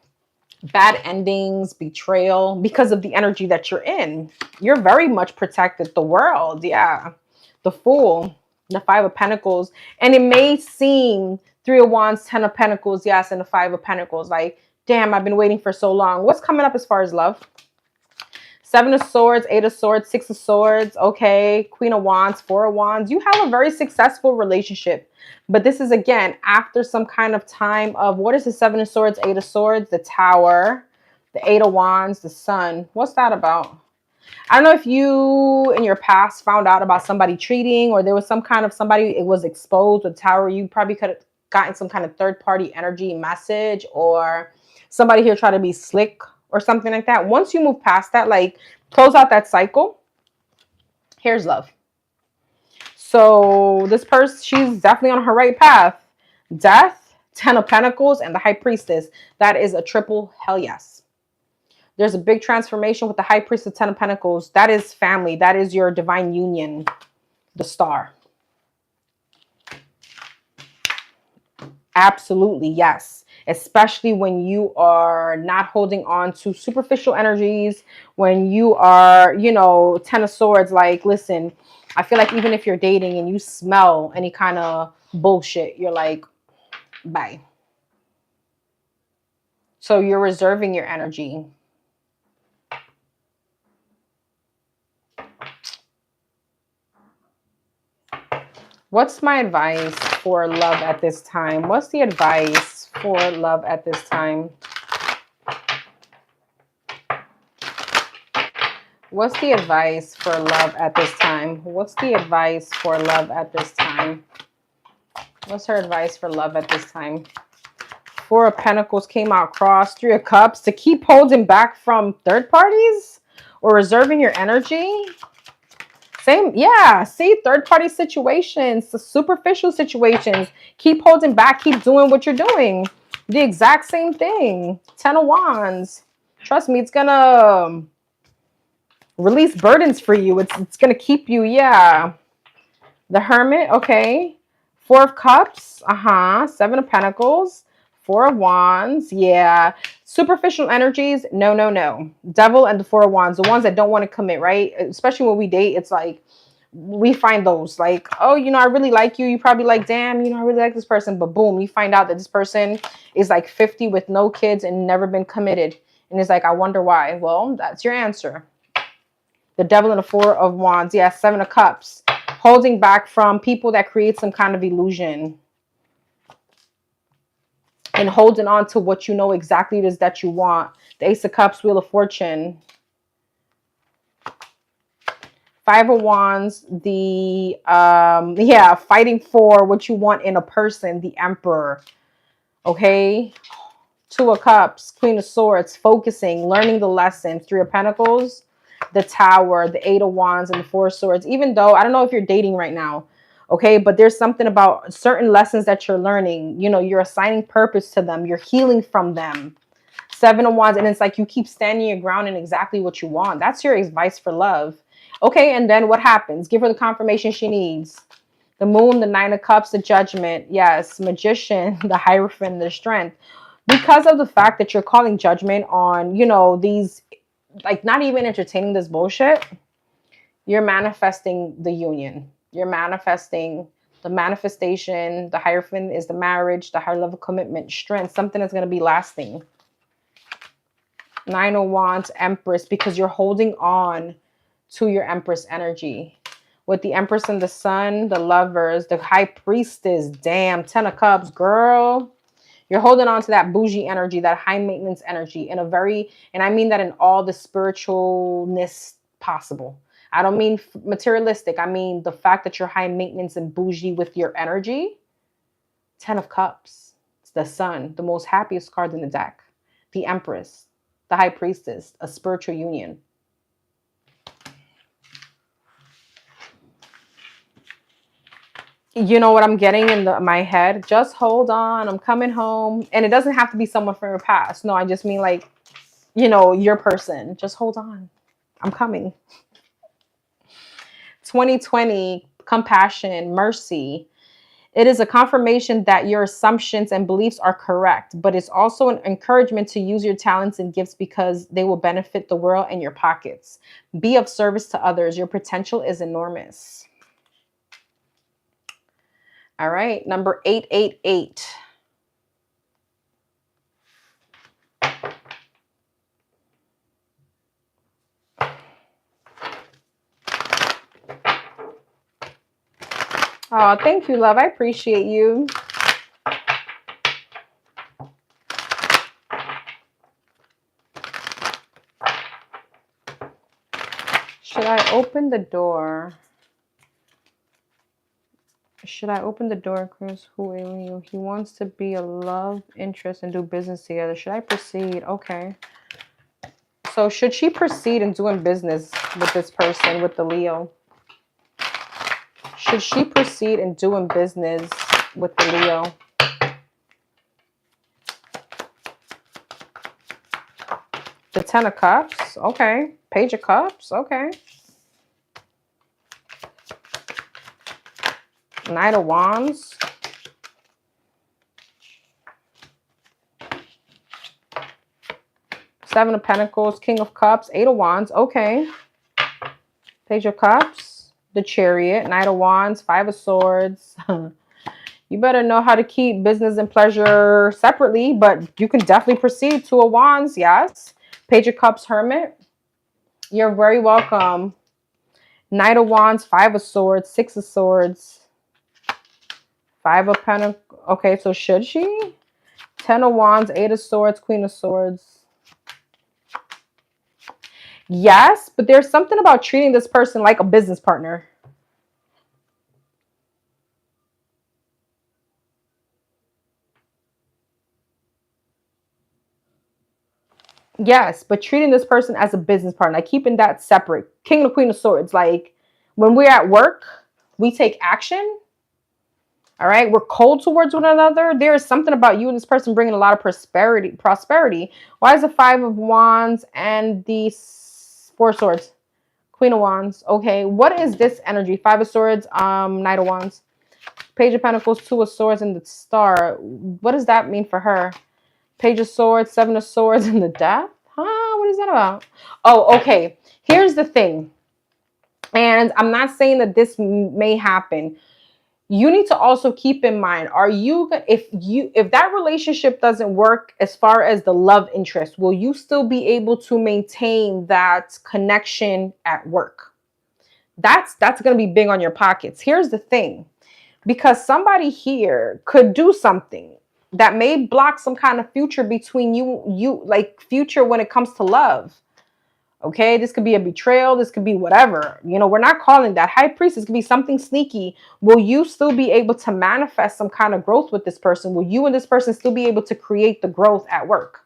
Bad endings, betrayal, because of the energy that you're in. You're very much protected. The World, yeah. The Fool, the Five of Pentacles. And it may seem Three of Wands, Ten of Pentacles, yes, and the Five of Pentacles. Like, damn, I've been waiting for so long. What's coming up as far as love? Seven of Swords, Eight of Swords, Six of Swords. Okay, Queen of Wands, Four of Wands. You have a very successful relationship. But this is, again, after some kind of time of, what is the Seven of Swords, Eight of Swords? The Tower, the Eight of Wands, the Sun. What's that about? I don't know if you in your past found out about somebody cheating, or there was some kind of somebody, it was exposed with Tower. You probably could have gotten some kind of third-party energy message, or somebody here try to be slick or something like that. Once you move past that, like close out that cycle, here's love. So this person, she's definitely on her right path. Death, Ten of Pentacles, and the High Priestess. That is a triple hell yes. There's a big transformation with the High Priest of Ten of Pentacles. That is family. That is your divine union. The Star. Absolutely, yes. Especially when you are not holding on to superficial energies. When you are, you know, Ten of Swords. Like, listen, I feel like even if you're dating and you smell any kind of bullshit, you're like, bye. So you're reserving your energy. What's my advice for love at this time? What's the advice for love at this time? What's the advice for love at this time? What's the advice for love at this time? What's her advice for love at this time? Four of Pentacles came out cross. Three of Cups. To keep holding back from third parties or reserving your energy. Same, yeah. See, third-party situations, the superficial situations. Keep holding back. Keep doing what you're doing. The exact same thing. Ten of Wands. Trust me, it's gonna release burdens for you. It's gonna keep you, yeah. The Hermit, okay. Four of Cups, Seven of Pentacles. Four of Wands, yeah. Superficial energies, no, no, no. Devil and the Four of Wands, the ones that don't want to commit, right? Especially when we date, it's like, we find those like, oh, you know, I really like you. You probably like, damn, you know, I really like this person. But boom, you find out that this person is like 50 with no kids and never been committed. And it's like, I wonder why. Well, that's your answer. The Devil and the Four of Wands, yeah. Seven of Cups. Holding back from people that create some kind of illusion. And holding on to what you know exactly it is that you want. The Ace of Cups, Wheel of Fortune. Five of Wands, the, fighting for what you want in a person, the Emperor. Okay. Two of Cups, Queen of Swords, focusing, learning the lesson. Three of Pentacles, the Tower, the Eight of Wands, and the Four of Swords. Even though, I don't know if you're dating right now. Okay, but there's something about certain lessons that you're learning. You know, you're assigning purpose to them. You're healing from them. Seven of Wands, and it's like you keep standing your ground in exactly what you want. That's your advice for love. Okay, and then what happens? Give her the confirmation she needs. The Moon, the Nine of Cups, the Judgment. Yes, Magician, the Hierophant, the Strength. Because of the fact that you're calling judgment on, you know, these, like, not even entertaining this bullshit, you're manifesting the union. You're manifesting the manifestation. The Hierophant is the marriage, the higher level commitment, strength, something that's going to be lasting. Nine of Wands, Empress, because you're holding on to your Empress energy. with the Empress and the Sun, the Lovers, the High Priestess. Damn, 10 of Cups, girl. You're holding on to that bougie energy, that high maintenance energy in a very, and I mean that in all the spiritualness possible. I don't mean materialistic. I mean the fact that you're high maintenance and bougie with your energy. 10 of Cups. It's the Sun, the most happiest card in the deck. The Empress, the High Priestess, a spiritual union. You know what I'm getting in my head? Just hold on. I'm coming home. And it doesn't have to be someone from your past. No, I just mean like, you know, your person. Just hold on. I'm coming. 2020, compassion, mercy. It is a confirmation that your assumptions and beliefs are correct, but it's also an encouragement to use your talents and gifts because they will benefit the world and your pockets. Be of service to others. Your potential is enormous. All right, number 888. Oh, thank you, love. I appreciate you. Should I open the door? Should I open the door, Chris? He wants to be a love interest and do business together. Should I proceed? Okay. So should she proceed in doing business with this person, with the Leo? Should she proceed in doing business with the Leo? The 10 of Cups. Okay. Page of Cups. Okay. Knight of Wands. Seven of Pentacles, King of Cups, Eight of Wands. Okay. Page of Cups, the Chariot, Knight of Wands, Five of Swords. You better know how to keep business and pleasure separately, but you can definitely proceed. Two of Wands, yes. Page of Cups, Hermit. You're very welcome. Knight of Wands, Five of Swords, Six of Swords. Five of Pentacles. Okay, so should she? 10 of Wands, Eight of Swords, Queen of Swords. Yes, but there's something about treating this person like a business partner. Yes, but treating this person as a business partner, like keeping that separate. King and Queen of Swords. Like when we're at work, we take action. All right, we're cold towards one another. There is something about you and this person bringing a lot of prosperity. Why is the Five of Wands and the Four of Swords? Queen of Wands. Okay, what is this energy? Five of Swords, Knight of Wands, Page of Pentacles, Two of Swords, and the Star. What does that mean for her? Page of Swords, Seven of Swords, and the Death. Huh? What is that about? Oh, okay. Here's the thing, and I'm not saying that this may happen. You need to also keep in mind, if that relationship doesn't work as far as the love interest, will you still be able to maintain that connection at work? That's going to be big on your pockets. Here's the thing, because somebody here could do something that may block some kind of future between you like future when it comes to love. Okay, this could be a betrayal. This could be whatever. You know, we're not calling that. High Priestess could be something sneaky. Will you still be able to manifest some kind of growth with this person? Will you and this person still be able to create the growth at work?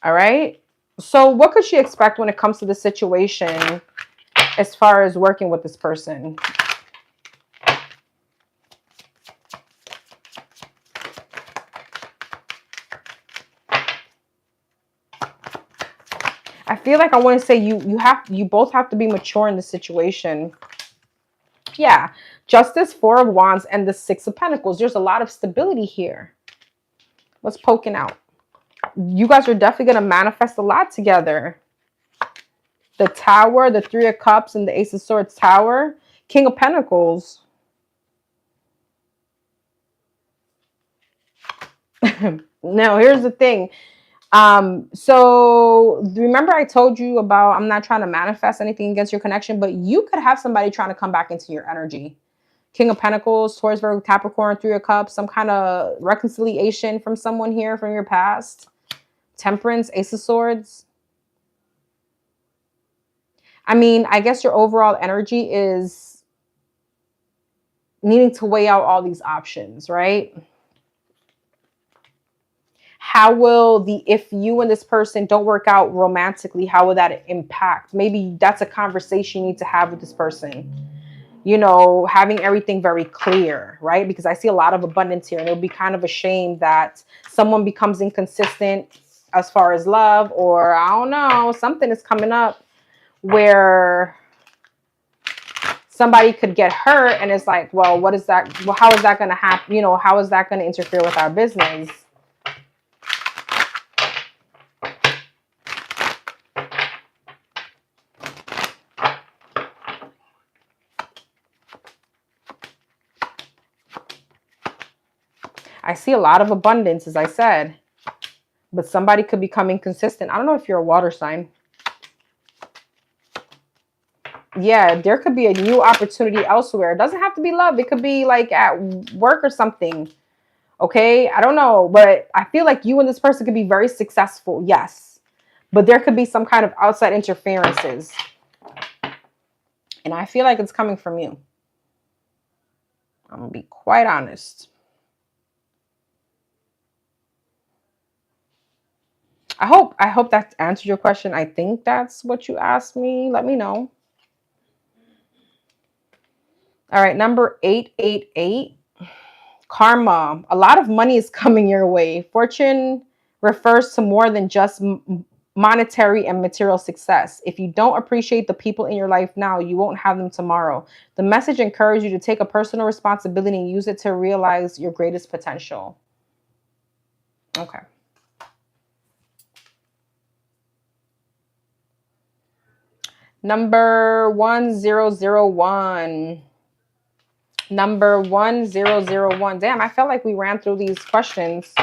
All right. So what could she expect when it comes to the situation as far as working with this person? I feel like I want to say you both have to be mature in the situation. Yeah. Justice, Four of Wands, and the Six of Pentacles. There's a lot of stability here. What's poking out? You guys are definitely going to manifest a lot together. The Tower, the Three of Cups, and the Ace of Swords Tower. King of Pentacles. Now, here's the thing. So remember I told you about, I'm not trying to manifest anything against your connection, but you could have somebody trying to come back into your energy. King of Pentacles, Taurus, Virgo, Capricorn, Three of Cups, some kind of reconciliation from someone here from your past. Temperance, Ace of Swords. I mean, I guess your overall energy is needing to weigh out all these options, right? How will if you and this person don't work out romantically, how will that impact? Maybe that's a conversation you need to have with this person. You know, having everything very clear, right? Because I see a lot of abundance here, and it'll be kind of a shame that someone becomes inconsistent as far as love, or I don't know, something is coming up where somebody could get hurt, and it's like, well, what is that? Well, how is that going to happen? You know, how is that going to interfere with our business? I see a lot of abundance, as I said, but somebody could become inconsistent. I don't know if you're a water sign. Yeah, there could be a new opportunity elsewhere. It doesn't have to be love. It could be like at work or something. Okay, I don't know, but I feel like you and this person could be very successful. Yes, but there could be some kind of outside interferences. And I feel like it's coming from you. I'm going to be quite honest. I hope that answered your question. I think that's what you asked me. Let me know. All right, number 888. Karma. A lot of money is coming your way. Fortune refers to more than just monetary and material success. If you don't appreciate the people in your life now, you won't have them tomorrow. The message encourages you to take a personal responsibility and use it to realize your greatest potential. Okay. Number 1001. Number 1001. Damn, I felt like we ran through these questions.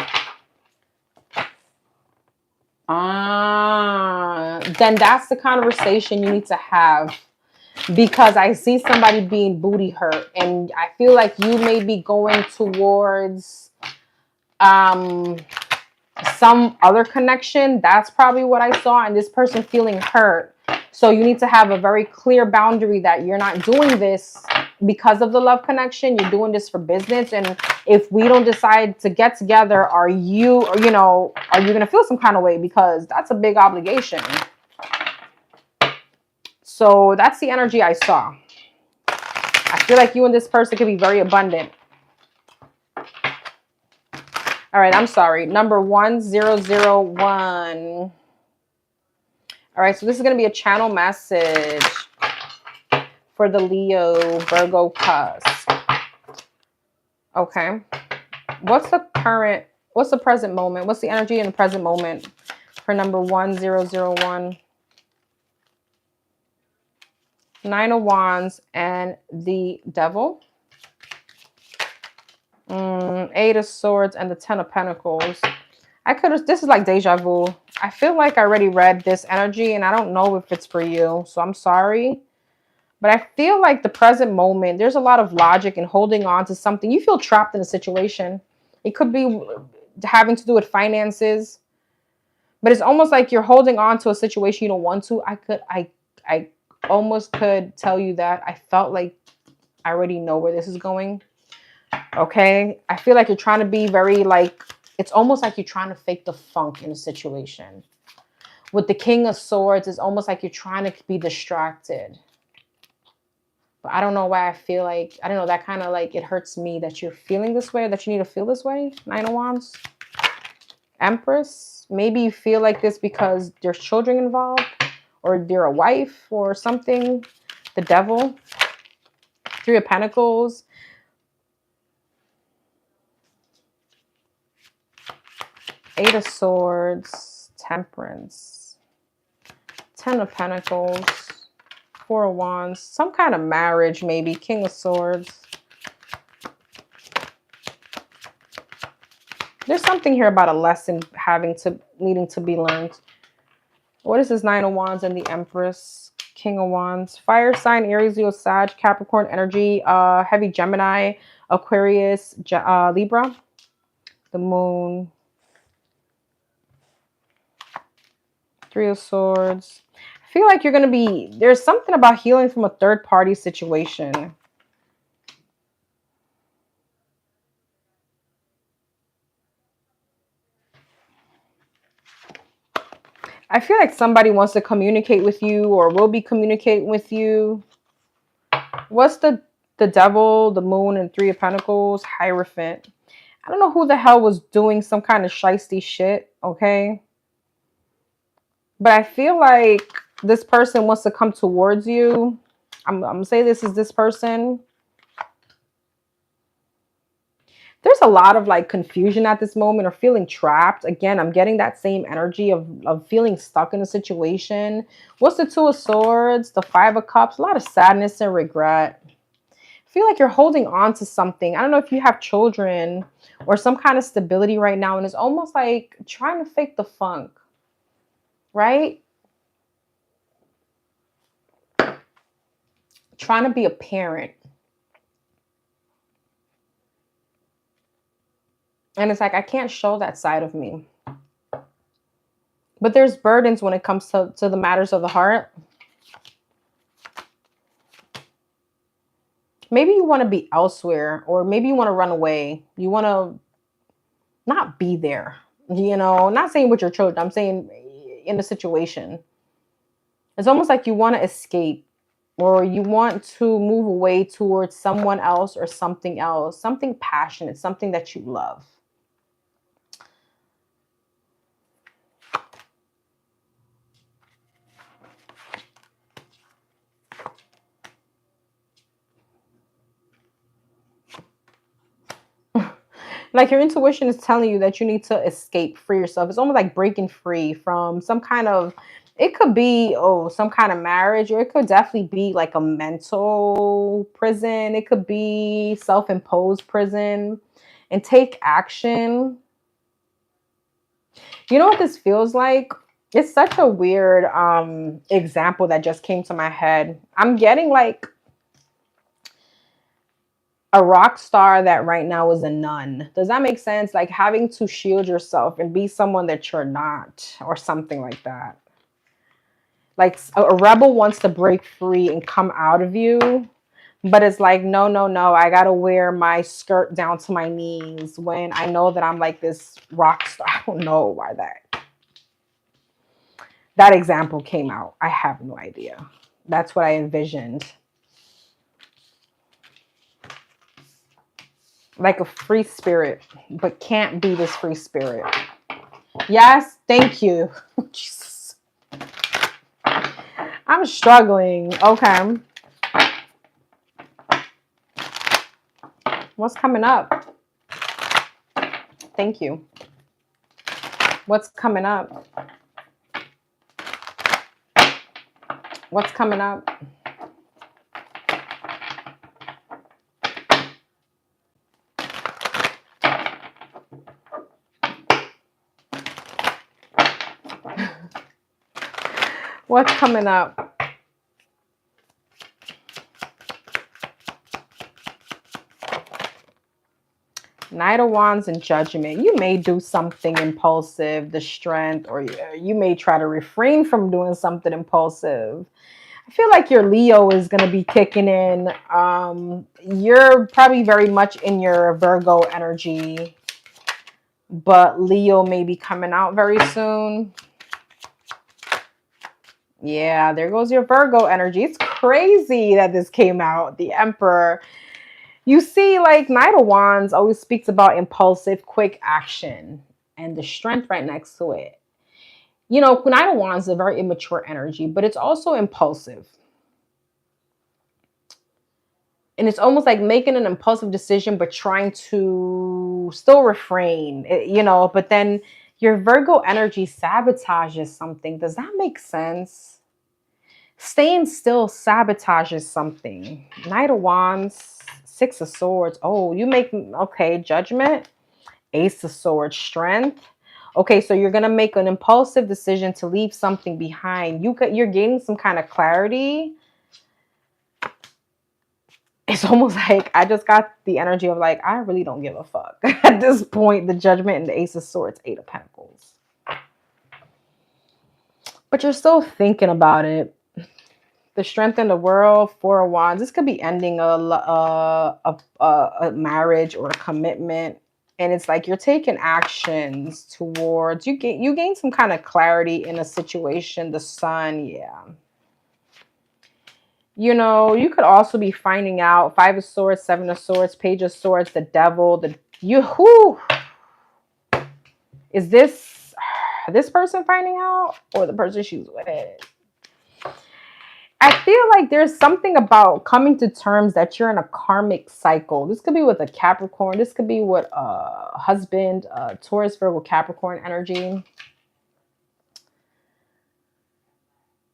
Then that's the conversation you need to have, because I see somebody being booty hurt, and I feel like you may be going towards some other connection. That's probably what I saw, and this person feeling hurt. So you need to have a very clear boundary that you're not doing this because of the love connection. You're doing this for business. And if we don't decide to get together, are you going to feel some kind of way? Because that's a big obligation. So that's the energy I saw. I feel like you and this person could be very abundant. All right, I'm sorry. Number 1001. All right, so this is going to be a channel message for the Leo Virgo cusp. Okay. What's the present moment? What's the energy in the present moment for number 1001? Nine of Wands and the Devil. Eight of Swords and the Ten of Pentacles. This is like deja vu. I feel like I already read this energy, and I don't know if it's for you, so I'm sorry. But I feel like the present moment, there's a lot of logic and holding on to something. You feel trapped in a situation. It could be having to do with finances, but it's almost like you're holding on to a situation you don't want to. I almost could tell you that I felt like I already know where this is going. Okay. I feel like you're trying to be very it's almost like you're trying to fake the funk in a situation. With the King of Swords, it's almost like you're trying to be distracted. But I don't know why I feel like, I don't know, that kind of it hurts me that you're feeling this way, or that you need to feel this way. Nine of Wands. Empress. Maybe you feel like this because there's children involved, or you're a wife or something. The Devil. Three of Pentacles. Eight of Swords, Temperance, Ten of Pentacles, Four of Wands, some kind of marriage maybe, King of Swords. There's something here about a lesson needing to be learned. What is this? 9 of Wands and the Empress, King of Wands. Fire sign, Aries, Leo, Sag, Capricorn energy, heavy Gemini, Aquarius, Libra. The Moon. 3 of Swords. I feel like you're going to be, there's something about healing from a third party situation. I feel like somebody wants to communicate with you or will be communicating with you. What's the Devil, the Moon, and 3 of Pentacles? Hierophant. I don't know who the hell was doing some kind of shiesty shit, okay? But I feel like this person wants to come towards you. I'm going to say this is this person. There's a lot of like confusion at this moment or feeling trapped. Again, I'm getting that same energy of feeling stuck in a situation. What's the 2 of Swords? The 5 of Cups. A lot of sadness and regret. I feel like you're holding on to something. I don't know if you have children or some kind of stability right now. And it's almost like trying to fake the funk. Right? Trying to be a parent. And it's like, I can't show that side of me. But there's burdens when it comes to the matters of the heart. Maybe you want to be elsewhere, or maybe you want to run away. You want to not be there. You know, not saying with your children. I'm saying in a situation. It's almost like you want to escape, or you want to move away towards someone else or something else. Something passionate, something that you love. Like your intuition is telling you that you need to escape, free yourself. It's almost like breaking free from some kind of, it could be, some kind of marriage, or it could definitely be like a mental prison. It could be self-imposed prison, and take action. You know what this feels like? It's such a weird example that just came to my head. I'm getting like a rock star that right now is a nun. Does that make sense? Like having to shield yourself and be someone that you're not, or something like that. Like a rebel wants to break free and come out of you, but it's like, no, no, no. I got to wear my skirt down to my knees when I know that I'm like this rock star. I don't know why that example came out. I have no idea. That's what I envisioned. Like a free spirit, but can't be this free spirit. Yes, thank you. Jesus. I'm struggling. Okay. What's coming up? Thank you. What's coming up? What's coming up? What's coming up? Knight of Wands and Judgment. You may do something impulsive, the Strength, or you may try to refrain from doing something impulsive. I feel like your Leo is going to be kicking in. You're probably very much in your Virgo energy, but Leo may be coming out very soon. Yeah, there goes your Virgo energy. It's crazy that this came out. The Emperor. You see, like Knight of Wands always speaks about impulsive, quick action, and the Strength right next to it. You know, Knight of Wands is a very immature energy, but it's also impulsive. And it's almost like making an impulsive decision, but trying to still refrain, you know, but then your Virgo energy sabotages something. Does that make sense? Staying still sabotages something. Knight of Wands, 6 of Swords. Oh, you make, okay, Judgment. Ace of Swords, strength. Okay, so you're going to make an impulsive decision to leave something behind. You're gaining some kind of clarity. It's almost like I just got the energy of like, I really don't give a fuck. At this point, the Judgment and the Ace of Swords, Eight of Pentacles. But you're still thinking about it. The Strength in the World, Four of Wands. This could be ending a marriage or a commitment. And it's like you're taking actions towards, you gain some kind of clarity in a situation. The Sun, yeah. You know, you could also be finding out Five of Swords, Seven of Swords, Page of Swords, the Devil, is this person finding out or the person she's with? I feel like there's something about coming to terms that you're in a karmic cycle. This could be with a Capricorn. This could be with a husband, Taurus, Virgo, Capricorn energy.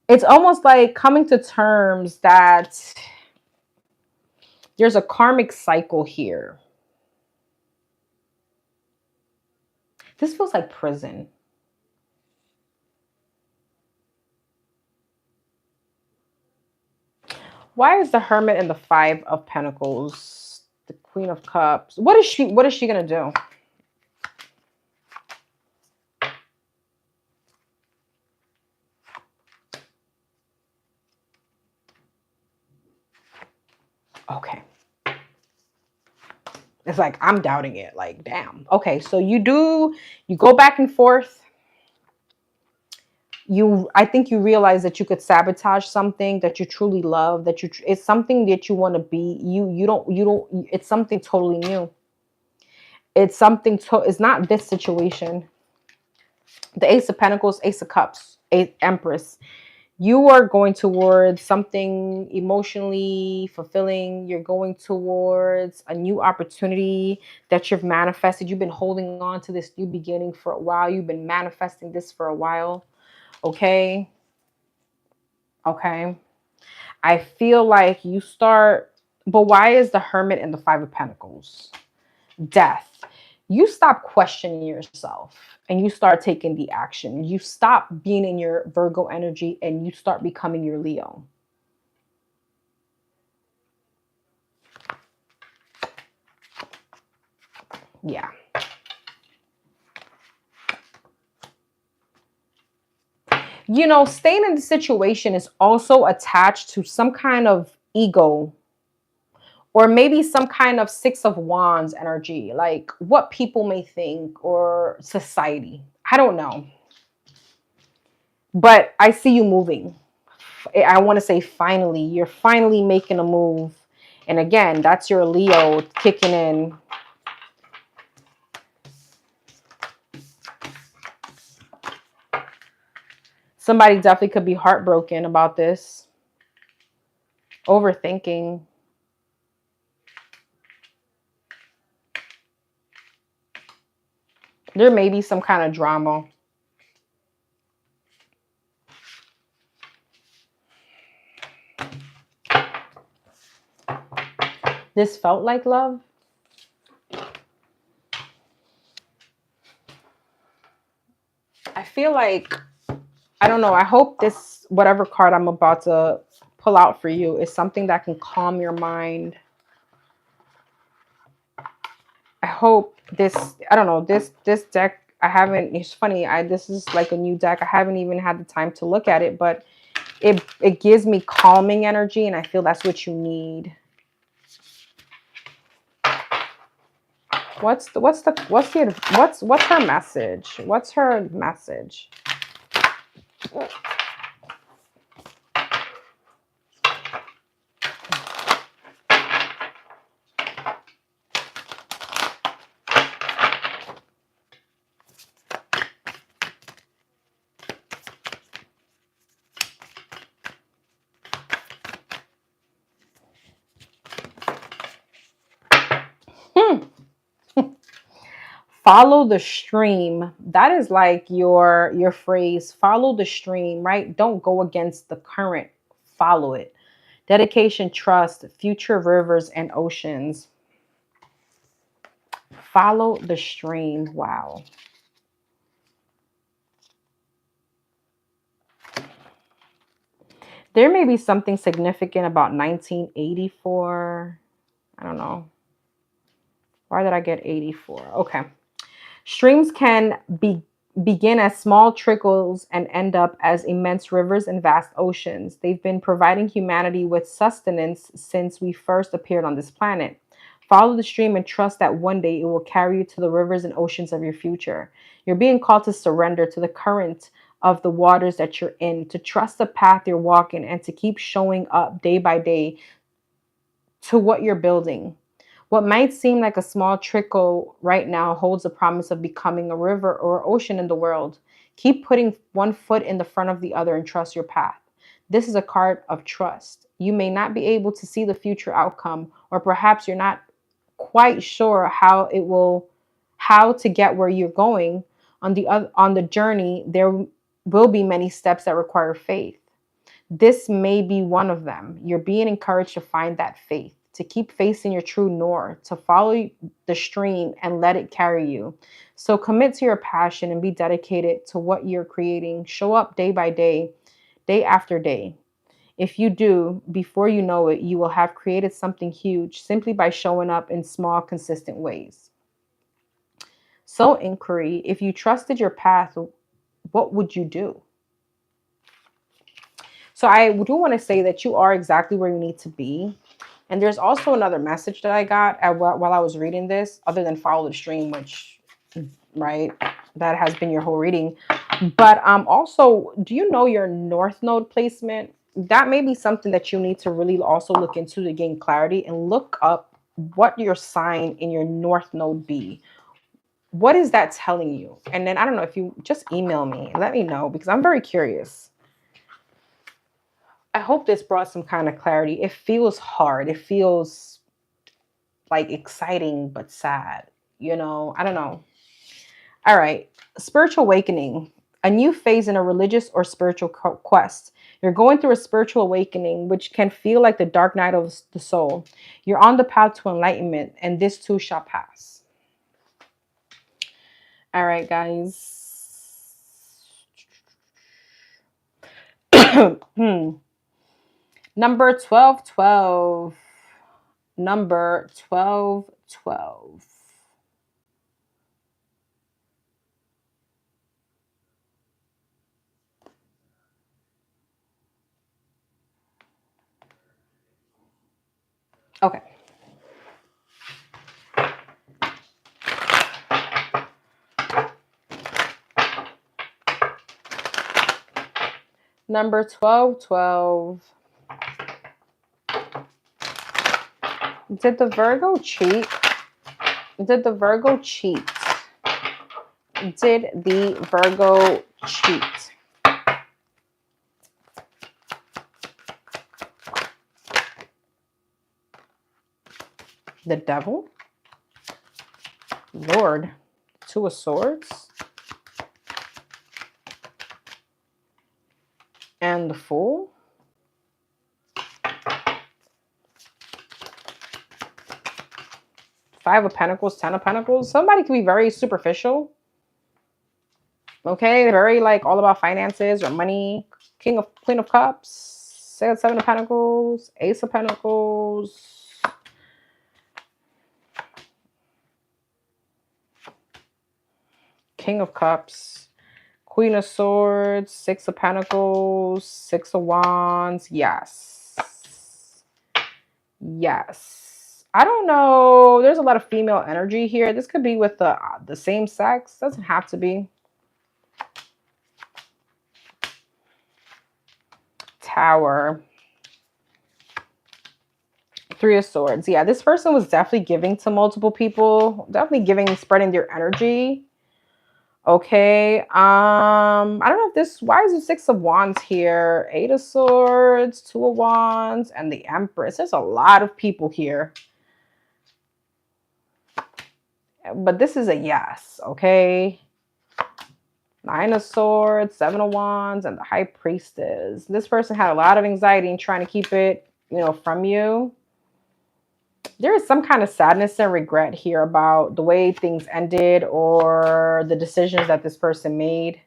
It's almost like coming to terms that there's a karmic cycle here. This feels like prison. Why is the Hermit and the Five of Pentacles, the Queen of Cups? What is she going to do? Okay. It's like, I'm doubting it. Like, damn. Okay, so you go back and forth. I think you realize that you could sabotage something that you truly love, it's something that you want to be. It's something totally new. It's something it's not this situation. The Ace of Pentacles, Ace of Cups, Empress. You are going towards something emotionally fulfilling. You're going towards a new opportunity that you've manifested. You've been holding on to this new beginning for a while. You've been manifesting this for a while. Okay. Okay. I feel like you start, but why is the Hermit and the Five of Pentacles? Death. You stop questioning yourself and you start taking the action. You stop being in your Virgo energy and you start becoming your Leo. Yeah. You know, staying in the situation is also attached to some kind of ego or maybe some kind of Six of Wands energy, like what people may think or society. I don't know. But I see you moving. I want to say finally. You're finally making a move. And again, that's your Leo kicking in. Somebody definitely could be heartbroken about this. Overthinking. There may be some kind of drama. This felt like love. I feel like, I don't know. I hope this, whatever card I'm about to pull out for you, is something that can calm your mind. I hope this, I don't know, this deck, I haven't, it's funny, this is like a new deck. I haven't even had the time to look at it, but it gives me calming energy, and I feel that's what you need. What's her message? What's her message? Follow the stream. That is like your phrase. Follow the stream, right? Don't go against the current. Follow it. Dedication, trust, future rivers and oceans. Follow the stream. Wow. There may be something significant about 1984. I don't know. Why did I get 84? Okay. Streams can begin as small trickles and end up as immense rivers and vast oceans. They've been providing humanity with sustenance since we first appeared on this planet. Follow the stream and trust that one day it will carry you to the rivers and oceans of your future. You're being called to surrender to the current of the waters that you're in, to trust the path you're walking, and to keep showing up day by day to what you're building. What might seem like a small trickle right now holds the promise of becoming a river or ocean in the world. Keep putting one foot in the front of the other and trust your path. This is a card of trust. You may not be able to see the future outcome, or perhaps you're not quite sure how to get where you're going. On the journey, there will be many steps that require faith. This may be one of them. You're being encouraged to find that faith, to keep facing your true north, to follow the stream and let it carry you. So commit to your passion and be dedicated to what you're creating. Show up day by day, day after day. If you do, before you know it, you will have created something huge simply by showing up in small, consistent ways. So inquiry, if you trusted your path, what would you do? So I do want to say that you are exactly where you need to be. And there's also another message that I got while I was reading this, other than follow the stream, which, right, that has been your whole reading. But also, do you know your North Node placement? That may be something that you need to really also look into to gain clarity, and look up what your sign in your North Node be. What is that telling you? And then I don't know, if you just email me and let me know, because I'm very curious. I hope this brought some kind of clarity. It feels hard. It feels like exciting, but sad. I don't know. All right. Spiritual awakening, a new phase in a religious or spiritual quest. You're going through a spiritual awakening, which can feel like the dark night of the soul. You're on the path to enlightenment, and this too shall pass. All right, guys. Number 1212. Number 1212. Okay. Number 1212. Did the Virgo cheat? Did the Virgo cheat? Did the Virgo cheat? The Devil? Lord. Two of Swords? And the Fool? Five of Pentacles, Ten of Pentacles. Somebody can be very superficial. Okay, they're very all about finances or money. Queen of Cups, Seven of Pentacles, Ace of Pentacles. King of Cups, Queen of Swords, Six of Pentacles, Six of Wands. Yes. Yes. I don't know. There's a lot of female energy here. This could be with the same sex. Doesn't have to be. Tower. Three of Swords. Yeah, this person was definitely giving to multiple people. Definitely spreading their energy. Okay. I don't know if this, why is the Six of Wands here? Eight of Swords, Two of Wands, and the Empress. There's a lot of people here. But this is a yes, okay? Nine of Swords, Seven of Wands, and the High Priestess. This person had a lot of anxiety and trying to keep it, from you. There is some kind of sadness and regret here about the way things ended or the decisions that this person made.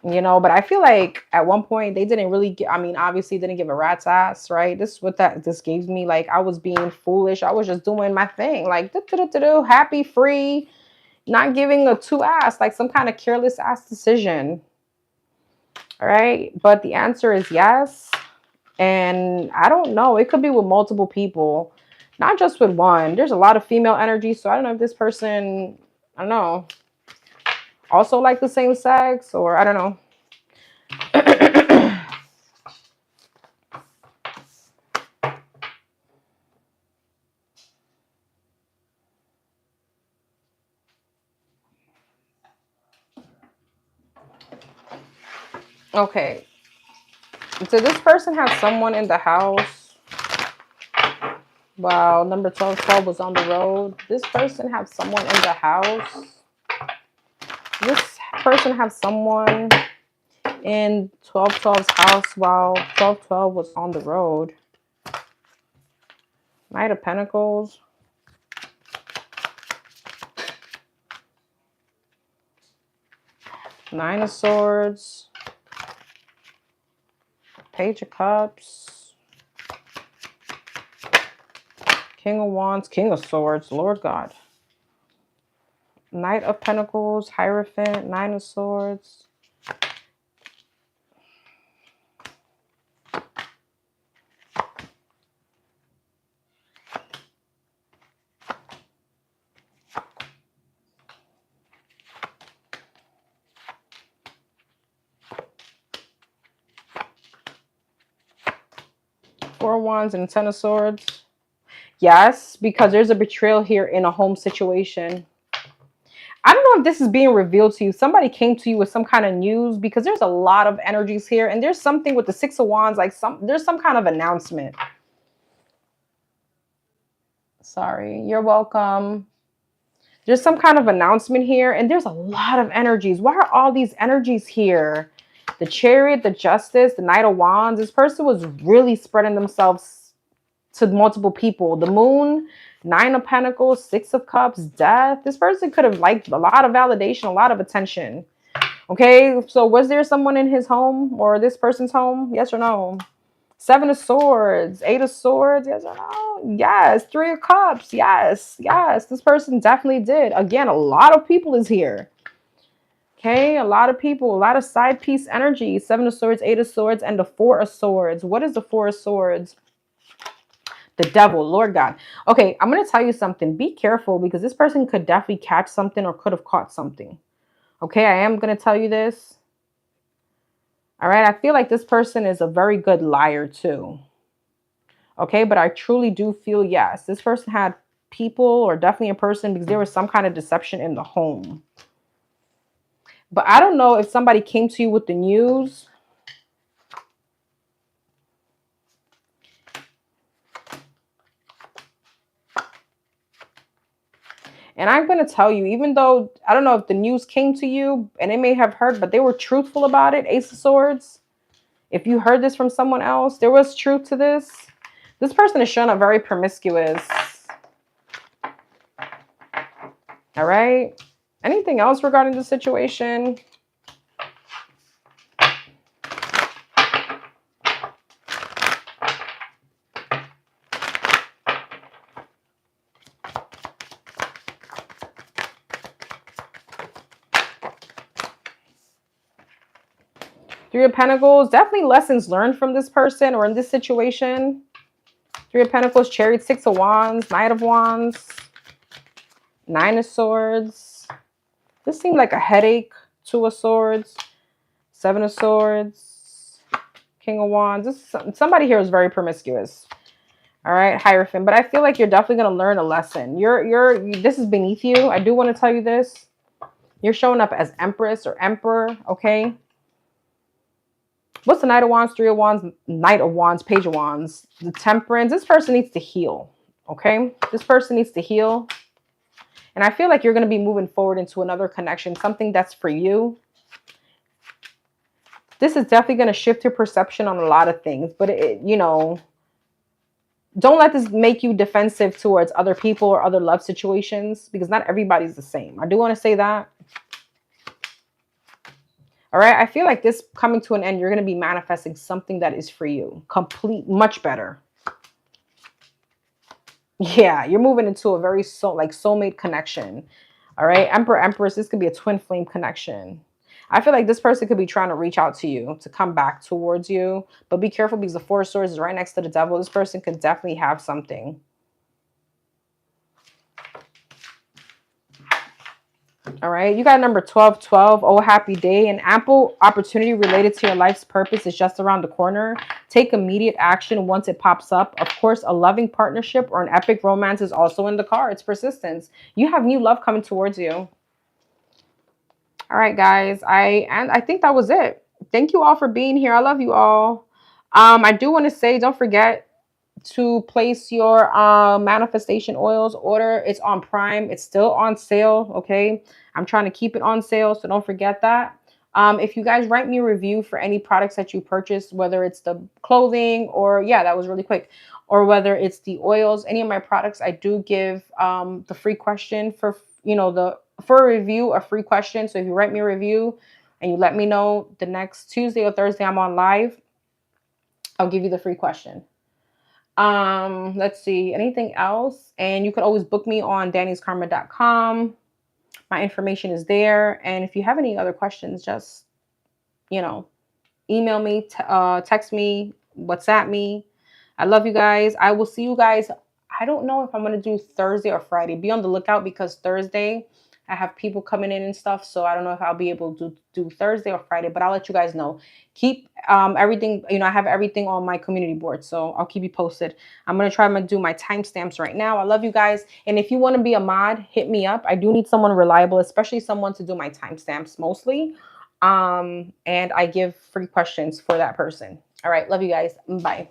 You know, but I feel like at one point they didn't really get, I mean, obviously didn't give a rat's ass, right? This is what this gave me. Like, I was being foolish. I was just doing my thing, like, happy, free, not giving a two ass, like some kind of careless ass decision. All right. But the answer is yes. And I don't know. It could be with multiple people, not just with one. There's a lot of female energy. So I don't know if this person, I don't know, also like the same sex, or I don't know. Okay. So this person has someone in the house. Wow, number 1212 was on the road. This person has someone in the house. This person has someone in 1212's house while 1212 was on the road. Knight of Pentacles. Nine of Swords. Page of Cups. King of Wands. King of Swords. Lord God. Knight of Pentacles. Hierophant. Nine of Swords. Four of Wands and Ten of Swords. Yes, because there's a betrayal here in a home situation. I don't know if this is being revealed to you. Somebody came to you with some kind of news, because there's a lot of energies here. And there's something with the Six of Wands, like there's some kind of announcement. Sorry, you're welcome. There's some kind of announcement here. And there's a lot of energies. Why are all these energies here? The Chariot, the Justice, the Knight of Wands. This person was really spreading themselves to multiple people. The Moon, Nine of Pentacles, Six of Cups, Death. This person could have liked a lot of validation, a lot of attention. Okay, so was there someone in his home or this person's home? Yes or no? Seven of Swords, Eight of Swords. Yes or no? Yes. Three of Cups. Yes. Yes. This person definitely did. Again, a lot of people is here. Okay, a lot of people, a lot of side piece energy. Seven of Swords, Eight of Swords, and the Four of Swords. What is the Four of Swords? The Devil, Lord God. Okay, I'm going to tell you something. Be careful, because this person could definitely catch something or could have caught something. Okay, I am going to tell you this. All right, I feel like this person is a very good liar too. Okay, but I truly do feel, yes, this person had people, or definitely a person, because there was some kind of deception in the home. But I don't know if somebody came to you with the news. And I'm going to tell you, even though I don't know if the news came to you and they may have heard, but they were truthful about it. Ace of Swords. If you heard this from someone else, there was truth to this. This person is showing up very promiscuous. All right. Anything else regarding the situation? Three of Pentacles, definitely lessons learned from this person or in this situation. Three of Pentacles, Chariot, Six of Wands, Knight of Wands, Nine of Swords. This seemed like a headache. Two of Swords, Seven of Swords, King of Wands. Somebody here is very promiscuous. All right, Hierophant. But I feel like you're definitely going to learn a lesson. This is beneath you. I do want to tell you this. You're showing up as Empress or Emperor, okay? What's the Knight of Wands, Three of Wands, Knight of Wands, Page of Wands? The Temperance. This person needs to heal, okay? This person needs to heal. And I feel like you're going to be moving forward into another connection, something that's for you. This is definitely going to shift your perception on a lot of things, but you know, don't let this make you defensive towards other people or other love situations, because not everybody's the same. I do want to say that. All right. I feel like this coming to an end, you're going to be manifesting something that is for you. Much better. Yeah. You're moving into a very soulmate connection. All right. Emperor, Empress, this could be a twin flame connection. I feel like this person could be trying to reach out to you, to come back towards you. But be careful, because the Four of Swords is right next to the Devil. This person could definitely have something. All right, you got number 1212. Oh, happy day. An ample opportunity related to your life's purpose is just around the corner. Take immediate action once it pops up. Of course, a loving partnership or an epic romance is also in the cards. Persistence. You have new love coming towards you. All right, guys. I think that was it. Thank you all for being here. I love you all. I do want to say, don't forget to place your manifestation oils order. It's on Prime. It's still on sale. Okay, I'm trying to keep it on sale, so don't forget that. If you guys write me a review for any products that you purchased, whether it's the clothing or, yeah, that was really quick, or whether it's the oils, any of my products, I do give the free question for, you know, for a review, a free question. So if you write me a review and you let me know the next Tuesday or Thursday I'm on live, I'll give you the free question. Let's see, anything else? And you could always book me on dannyskarma.com. My information is there. And if you have any other questions, just, you know, email me, text me, WhatsApp me. I love you guys. I will see you guys. I don't know if I'm going to do Thursday or Friday. Be on the lookout, because Thursday I have people coming in and stuff. So I don't know if I'll be able to do Thursday or Friday, but I'll let you guys know. Keep everything, you know, I have everything on my community board. So I'll keep you posted. I'm going to try to do my timestamps right now. I love you guys. And if you want to be a mod, hit me up. I do need someone reliable, especially someone to do my timestamps mostly. And I give free questions for that person. All right. Love you guys. Bye.